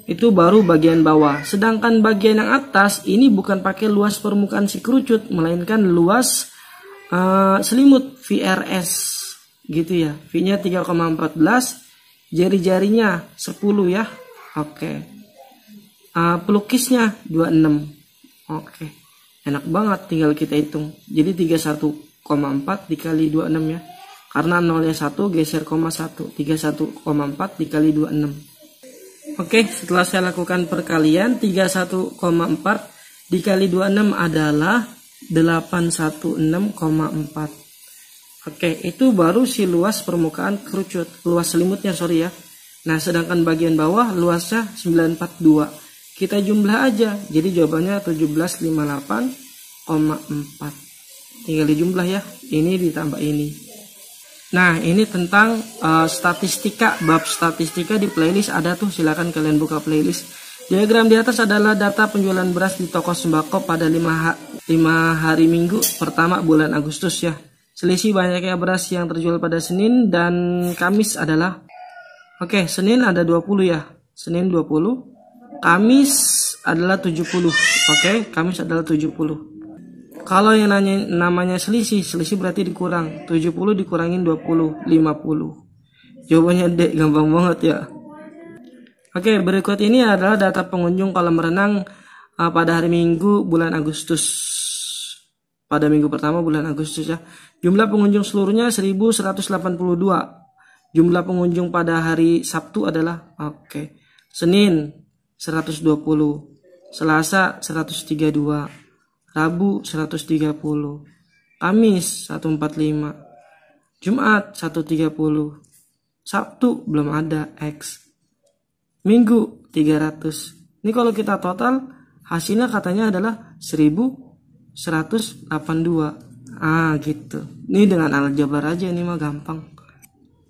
itu baru bagian bawah. Sedangkan bagian yang atas ini bukan pakai luas permukaan si kerucut, melainkan luas selimut VRS gitu ya. V-nya 3,14, jari-jarinya 10 ya. Oke. Pelukisnya 26. Oke. Enak banget, tinggal kita hitung. Jadi 31,4 dikali 26 ya. Karena nolnya 1 geser koma 1. 31,4 dikali 26. Oke, setelah saya lakukan perkalian 31,4 dikali 26 adalah 816,4. Oke, itu baru si luas permukaan kerucut, luas selimutnya sorry ya. Nah, sedangkan bagian bawah luasnya 942. Kita jumlah aja. Jadi jawabannya 1758,4. Tinggal dijumlah ya. Ini ditambah ini. Nah, ini tentang statistika, bab statistika di playlist ada tuh, silakan kalian buka playlist. Diagram di atas adalah data penjualan beras di toko sembako pada 5 hari Minggu pertama bulan Agustus ya. Selisih banyaknya beras yang terjual pada Senin dan Kamis adalah, oke, Senin ada 20 ya. Senin 20. Kamis adalah 70. Oke, Kamis adalah 70. Kalau yang namanya selisih berarti dikurang. 70 dikurangin 20, 50. Jawabannya D, gampang banget ya. Oke, berikut ini adalah data pengunjung kolam renang pada hari Minggu bulan Agustus. Pada minggu pertama bulan Agustus ya. Jumlah pengunjung seluruhnya 1182. Jumlah pengunjung pada hari Sabtu adalah, oke, Senin 120, Selasa 132, Rabu 130, Kamis 145, Jumat 130, Sabtu belum ada X, Minggu 300. Ini kalau kita total hasilnya katanya adalah 1182. Gitu. Ini dengan aljabar aja, ini mah gampang.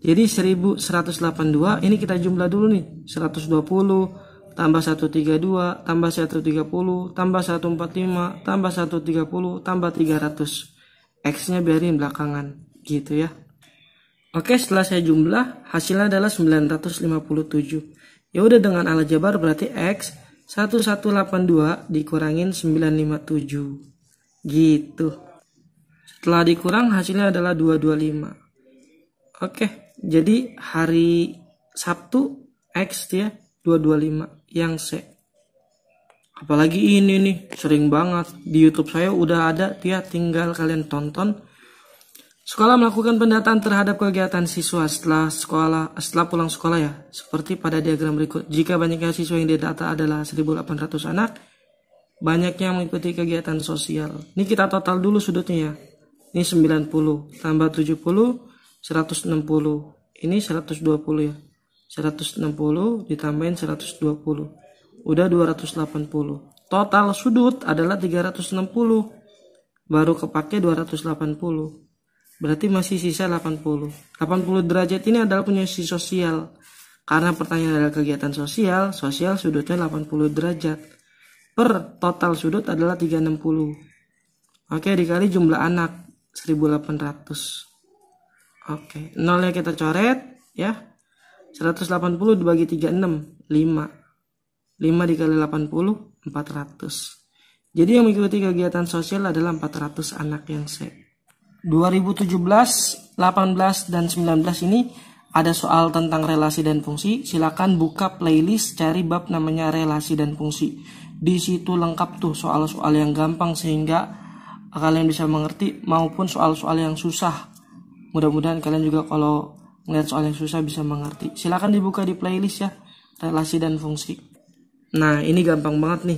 Jadi 1182 ini kita jumlah dulu nih. 120 tambah 132 tambah 130 tambah 145 tambah 130 tambah 300. X-nya biarin belakangan gitu ya. Oke, setelah saya jumlah hasilnya adalah 957. Ya udah, dengan aljabar berarti X 1182 dikurangin 957. Gitu. Setelah dikurang hasilnya adalah 225. Oke, jadi hari Sabtu X ya 225 yang C. Apalagi ini nih sering banget di YouTube saya udah ada ya, tinggal kalian tonton. Sekolah melakukan pendataan terhadap kegiatan siswa setelah pulang sekolah ya, seperti pada diagram berikut. Jika banyaknya siswa yang didata adalah 1.800 anak, banyaknya mengikuti kegiatan sosial. Ini kita total dulu sudutnya ya. Ini 90 tambah 70 160. Ini 120 ya. 160 ditambahin 120. Udah 280. Total sudut adalah 360. Baru kepake 280. Berarti masih sisa 80. 80 derajat ini adalah fungsi sosial. Karena pertanyaan adalah kegiatan sosial, sudutnya 80 derajat. Per total sudut adalah 360. Oke, dikali jumlah anak 1800. Oke, nolnya kita coret ya. 180 dibagi 36, 5. 5 dikali 80, 400. Jadi yang mengikuti kegiatan sosial adalah 400 anak yang C. 2017, 18, dan 19 ini ada soal tentang relasi dan fungsi. Silakan buka playlist, cari bab namanya relasi dan fungsi. Di situ lengkap tuh soal-soal yang gampang sehingga kalian bisa mengerti, maupun soal-soal yang susah. Mudah-mudahan kalian juga kalau melihat soal yang susah bisa mengerti. Silakan dibuka di playlist ya, relasi dan fungsi. Nah, ini gampang banget nih.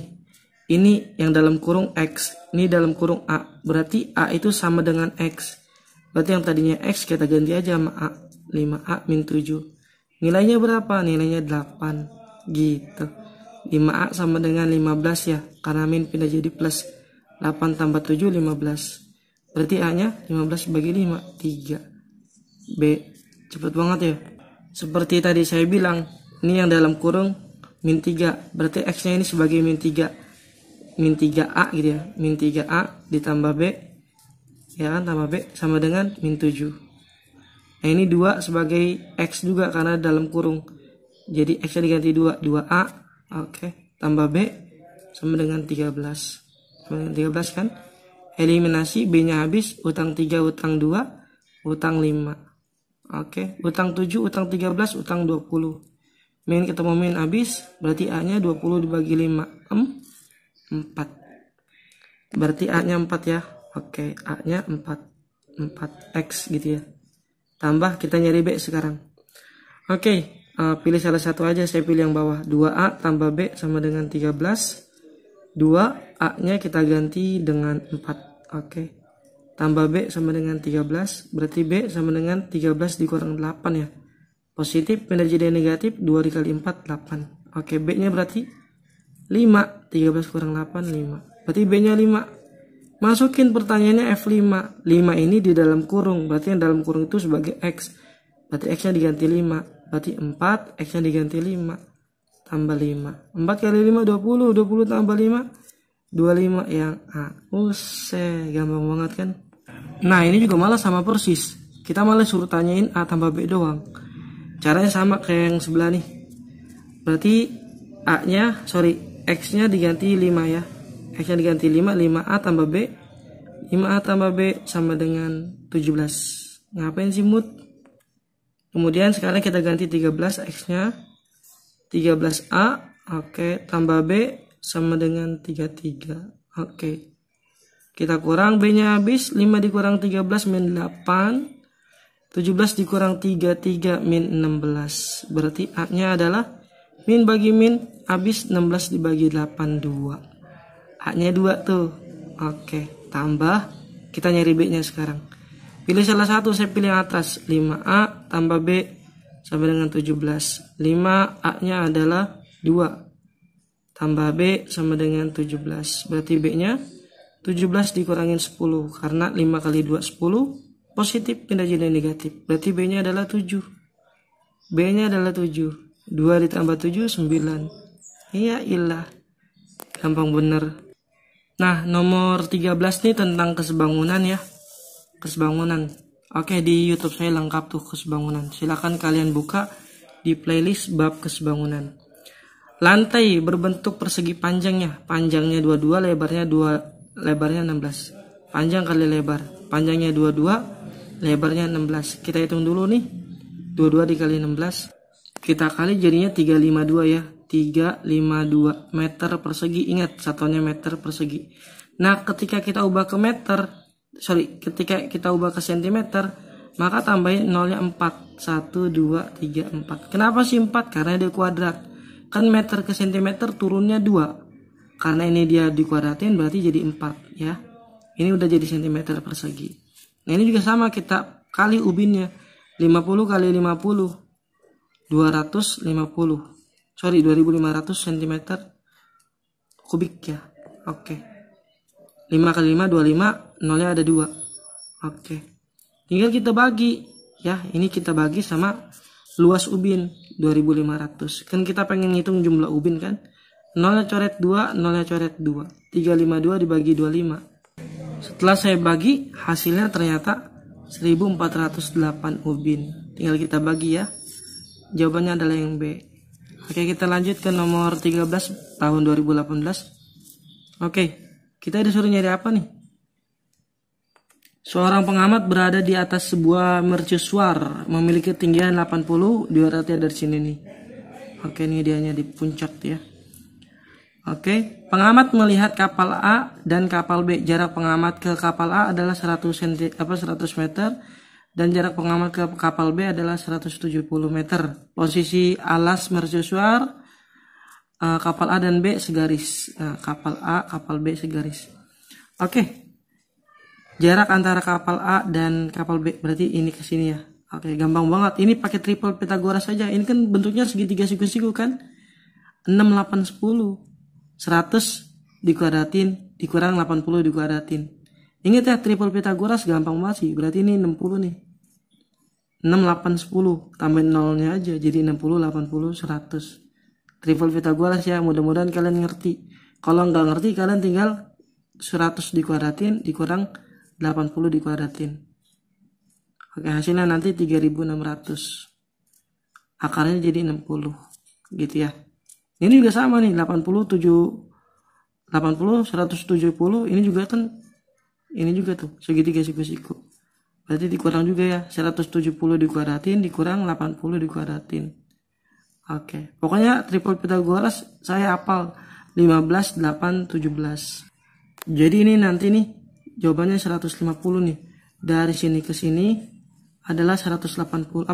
Ini yang dalam kurung X, ini dalam kurung A. Berarti A itu sama dengan X. Berarti yang tadinya X kita ganti aja sama A. 5A min 7. Nilainya berapa? Nilainya 8. Gitu. 5A sama dengan 15 ya. Karena min pindah jadi plus. 8 tambah 7, 15. Berarti A-nya 15 bagi 5, 3. B. Cepet banget ya. Seperti tadi saya bilang, ini yang dalam kurung min 3. Berarti X-nya ini sebagai min 3. Min 3A gitu ya. Min 3A ditambah B. Ya kan, tambah B sama dengan min 7. Nah, ini 2 sebagai X juga karena dalam kurung. Jadi X-nya diganti 2. 2A. Oke. Tambah B sama dengan 13. Sama dengan 13 kan. Eliminasi, B-nya habis. Utang 3, utang 2, utang 5. Oke. Utang 7, utang 13, utang 20. Min ketemu min habis. Berarti A-nya 20 dibagi 5. 4. Berarti A-nya 4 ya. Oke, A-nya 4. 4X gitu ya. Tambah, kita nyari B sekarang. Oke, pilih salah satu aja. Saya pilih yang bawah. 2A tambah B sama dengan 13. 2A-nya kita ganti dengan 4. Oke. Tambah B sama dengan 13. Berarti B sama dengan 13 dikurang 8 ya. Positif pindah jadi negatif. 2 dikali 4, 8. Oke, B-nya berarti 5, 13 kurang 8, 5. Berarti B-nya 5. Masukin pertanyaannya F5. 5 ini di dalam kurung. Berarti yang dalam kurung itu sebagai X. Berarti X-nya diganti 5. Berarti 4, X-nya diganti 5. Tambah 5. 4 kali 5, 20. 20 tambah 5, 25 yang A. Gampang banget kan? Nah ini juga malah sama persis. Kita malah suruh tanyain A tambah B doang. Caranya sama kayak yang sebelah nih. Berarti X-nya diganti 5 ya. X-nya diganti 5, 5A tambah B. 5A tambah B sama dengan 17. Ngapain sih Mut? Kemudian sekarang kita ganti 13, X-nya 13A. Oke, tambah B sama dengan 33. Oke. Kita kurang, B-nya habis, 5 dikurang 13 min 8. 17 dikurang 33 min 16. Berarti A-nya adalah min bagi min, habis 16 dibagi 8, 2. A-nya 2 tuh. Oke, tambah. Kita nyari B-nya sekarang. Pilih salah satu, saya pilih yang atas. 5A tambah B sama dengan 17. 5 A-nya adalah 2. Tambah B sama dengan 17. Berarti B-nya 17 dikurangin 10. Karena 5 kali 2, 10. Positif pindah jadi negatif. Berarti B-nya adalah 7. B-nya adalah 7. 2 ditambah 7, 9. Iya ilah. Gampang bener. Nah, nomor 13 nih tentang kesebangunan ya. Kesebangunan. Oke, di YouTube saya lengkap tuh kesebangunan. Silakan kalian buka di playlist bab kesebangunan. Lantai berbentuk persegi panjangnya. Panjangnya 22, lebarnya 16. Panjang kali lebar. Panjangnya 22, lebarnya 16. Kita hitung dulu nih. 22 dikali 16. Kita kali jadinya 352 ya. 352 meter persegi. Ingat satuannya meter persegi. Nah, ketika kita ubah ke ketika kita ubah ke sentimeter, maka tambahin nolnya 4. 1, 2, 3, 4. Kenapa sih 4? Karena dia kuadrat. Kan meter ke sentimeter turunnya 2. Karena ini dia dikuadratin berarti jadi 4 ya. Ini udah jadi sentimeter persegi. Nah ini juga sama, kita kali ubinnya. 50 kali 50. 2500 cm kubik ya. Oke. 5 kali 5, 25. Nolnya ada 2. Oke. Tinggal kita bagi. Ya ini kita bagi sama luas ubin. 2500. Kan kita pengen ngitung jumlah ubin kan. Nolnya coret 2, nolnya coret 2. 352 dibagi 25. Setelah saya bagi, hasilnya ternyata 1408 ubin. Tinggal kita bagi ya. Jawabannya adalah yang B. Oke, kita lanjut ke nomor 13 tahun 2018. Oke, kita disuruh nyari apa nih? Seorang pengamat berada di atas sebuah mercusuar memiliki ketinggian 80, diartinya dari sini nih. Oke, ini dianya di puncak ya. Oke, pengamat melihat kapal A dan kapal B. Jarak pengamat ke kapal A adalah 100 meter dan jarak pengamat ke kapal B adalah 170 meter. Posisi alas mercusuar kapal A dan B segaris. Kapal A, kapal B segaris. Oke. Jarak antara kapal A dan kapal B berarti ini ke sini ya. Oke, gampang banget. Ini pakai triple Pythagoras saja. Ini kan bentuknya segitiga siku-siku kan? 6, 8, 10. 100 dikuadratin dikurang 80 dikuadratin. Ingat ya, triple Pythagoras gampang banget sih. Berarti ini 60 nih. 6, 8, 10. Tambahin nolnya aja. Jadi 60, 80, 100. Triple Pythagoras ya. Mudah-mudahan kalian ngerti. Kalau nggak ngerti, kalian tinggal 100 dikuadratin dikurang 80 dikuadratin. Oke, hasilnya nanti 3600. Akarnya jadi 60. Gitu ya. Ini juga sama nih, 80, 170, ini juga kan, ini juga tuh, segitiga siku-siku. Berarti dikurang juga ya, 170 dikuadratin, dikurang 80 dikuadratin. Oke, pokoknya triple Pythagoras saya hafal, 15, 8, 17. Jadi ini nanti nih, jawabannya 150 nih. Dari sini ke sini adalah 150.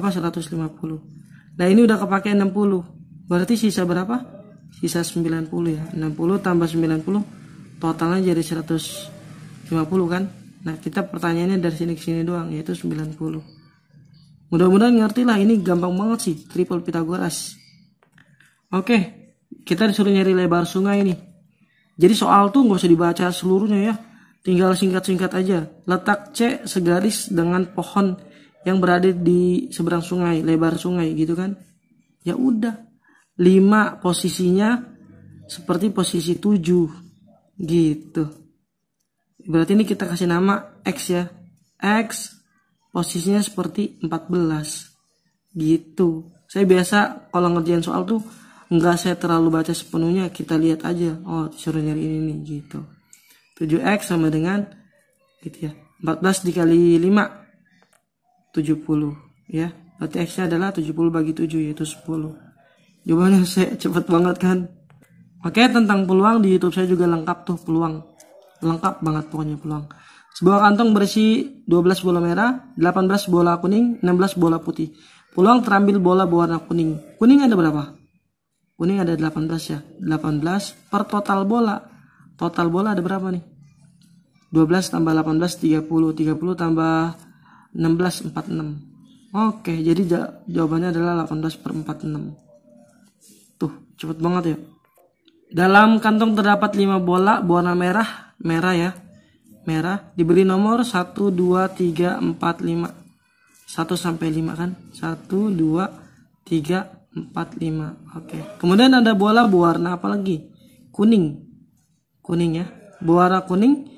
Nah ini udah kepake 60. Berarti sisa berapa? Sisa 90 ya. 60 tambah 90 totalnya jadi 150 kan. Nah kita pertanyaannya dari sini ke sini doang, yaitu 90. Mudah-mudahan ngerti lah, ini gampang banget sih triple Pythagoras. Oke, kita disuruh nyari lebar sungai nih. Jadi soal tuh nggak usah dibaca seluruhnya ya. Tinggal singkat-singkat aja. Letak C segaris dengan pohon yang berada di seberang sungai, lebar sungai gitu kan. Ya udah. 5 posisinya seperti posisi 7 gitu. Berarti ini kita kasih nama X ya. X posisinya seperti 14 gitu. Saya biasa kalau ngerjain soal tuh enggak saya terlalu baca sepenuhnya, kita lihat aja, oh disuruh nyari ini nih gitu. 7X sama dengan gitu ya, 14 dikali 5 70 ya, berarti X nya adalah 70 bagi 7 yaitu 10. Jawabannya saya cepet banget kan. Oke, tentang peluang di YouTube saya juga lengkap tuh, peluang lengkap banget pokoknya peluang. Sebuah kantong berisi 12 bola merah, 18 bola kuning, 16 bola putih. Peluang terambil bola berwarna kuning. Kuning ada berapa? Kuning ada 18 ya. 18 per total bola. Total bola ada berapa nih? 12 tambah 18 30. 30 tambah 16 46. Oke, jadi jawabannya adalah 18 per 46. Tuh, cepet banget ya. Dalam kantong terdapat 5 bola berwarna merah ya. Merah diberi nomor 1 2 3 4 5. 1 sampai 5 kan? 1 2 3 4 5. Oke. Kemudian ada bola berwarna apa lagi? Kuning. Kuning ya. Berwarna kuning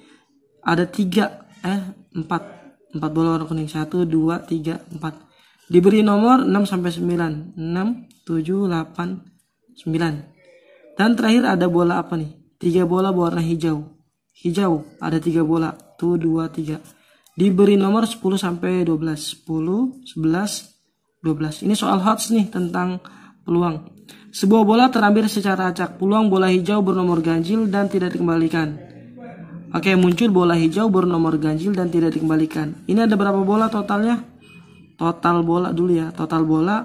ada 4 bola warna kuning. 1 2 3 4. Diberi nomor 6 sampai 9. 6 7 8 9. Dan terakhir ada bola apa nih? 3 bola berwarna hijau. Hijau ada 3 bola. 1 2 3. Diberi nomor 10 sampai 12. 10 11 12. Ini soal HOTS nih tentang peluang. Sebuah bola terambil secara acak. Peluang bola hijau bernomor ganjil dan tidak dikembalikan. Oke, muncul bola hijau bernomor ganjil dan tidak dikembalikan. Ini ada berapa bola totalnya? Total bola dulu ya. Total bola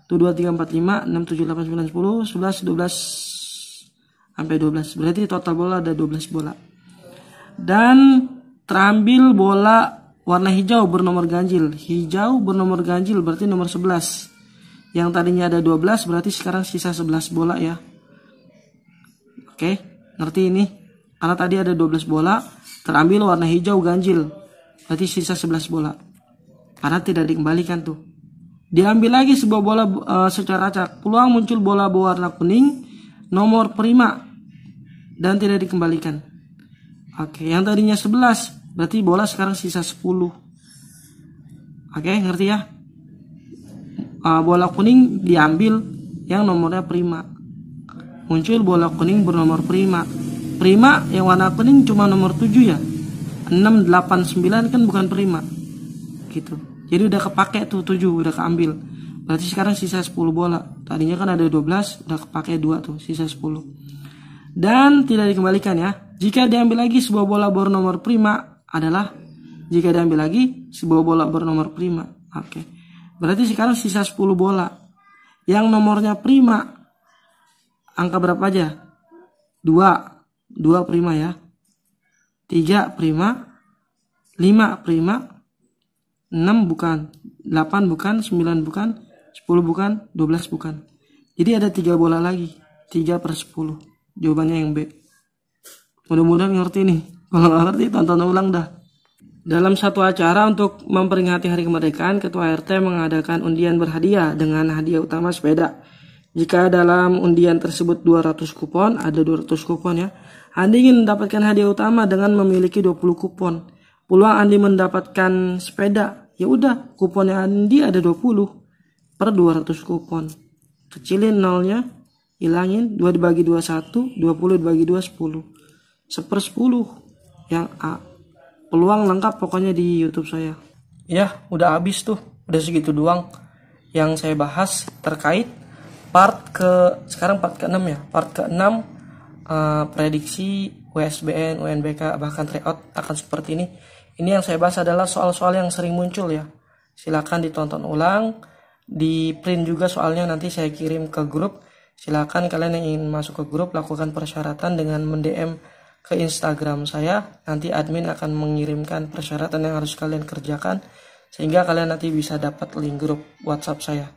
1 2 3 4 5 6 7 8 9 10 11 12 sampai 12. Berarti total bola ada 12 bola. Dan terambil bola warna hijau bernomor ganjil. Hijau bernomor ganjil berarti nomor 11. Yang tadinya ada 12 berarti sekarang sisa 11 bola ya. Oke, ngerti ini? Karena tadi ada 12 bola, terambil warna hijau ganjil. Berarti sisa 11 bola. Karena tidak dikembalikan tuh. Diambil lagi sebuah bola secara acak. Peluang muncul bola berwarna kuning, nomor prima dan tidak dikembalikan. Oke, yang tadinya 11 berarti bola sekarang sisa 10. Oke, ngerti ya? Bola kuning diambil yang nomornya prima. Muncul bola kuning bernomor prima. Prima yang warna kuning cuma nomor 7 ya. 6 8 9 kan bukan prima. Gitu. Jadi udah kepake tuh 7, udah keambil. Berarti sekarang sisa 10 bola. Tadinya kan ada 12, udah kepake 2 tuh, sisa 10. Dan tidak dikembalikan ya. Jika diambil lagi sebuah bola bernomor prima adalah jika diambil lagi sebuah bola bernomor prima. Oke. Berarti sekarang sisa 10 bola. Yang nomornya prima angka berapa aja? 2 prima ya. 3 prima. 5 prima. 6 bukan. 8 bukan. 9 bukan. 10 bukan. 12 bukan. Jadi ada 3 bola lagi. 3 per 10. Jawabannya yang B. Mudah-mudahan ngerti nih. Kalau nggak ngerti tonton ulang dah. Dalam satu acara untuk memperingati Hari Kemerdekaan, Ketua RT mengadakan undian berhadiah dengan hadiah utama sepeda. Jika dalam undian tersebut 200 kupon, ada 200 kupon ya. Andi ingin mendapatkan hadiah utama dengan memiliki 20 kupon. Peluang Andi mendapatkan sepeda, ya udah, kuponnya Andi ada 20 per 200 kupon. Kecilin nolnya, hilangin, 2 dibagi 2 1, 20 dibagi 2 10. 1/10 yang A. Peluang lengkap pokoknya di YouTube saya. Ya, udah habis tuh. Udah segitu doang yang saya bahas terkait sekarang part ke-6 ya. Part ke-6 prediksi USBN, UNBK bahkan tryout akan seperti ini. Ini yang saya bahas adalah soal-soal yang sering muncul ya. Silakan ditonton ulang, di print juga soalnya nanti saya kirim ke grup. Silakan kalian yang ingin masuk ke grup lakukan persyaratan dengan mend-DM ke Instagram saya. Nanti admin akan mengirimkan persyaratan yang harus kalian kerjakan sehingga kalian nanti bisa dapat link grup WhatsApp saya.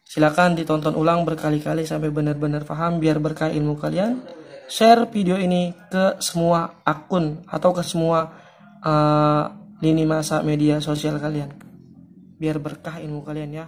Silakan ditonton ulang berkali-kali sampai benar-benar paham biar berkah ilmu kalian. Share video ini ke semua akun atau ke semua lini masa media sosial kalian biar berkah ilmu kalian ya.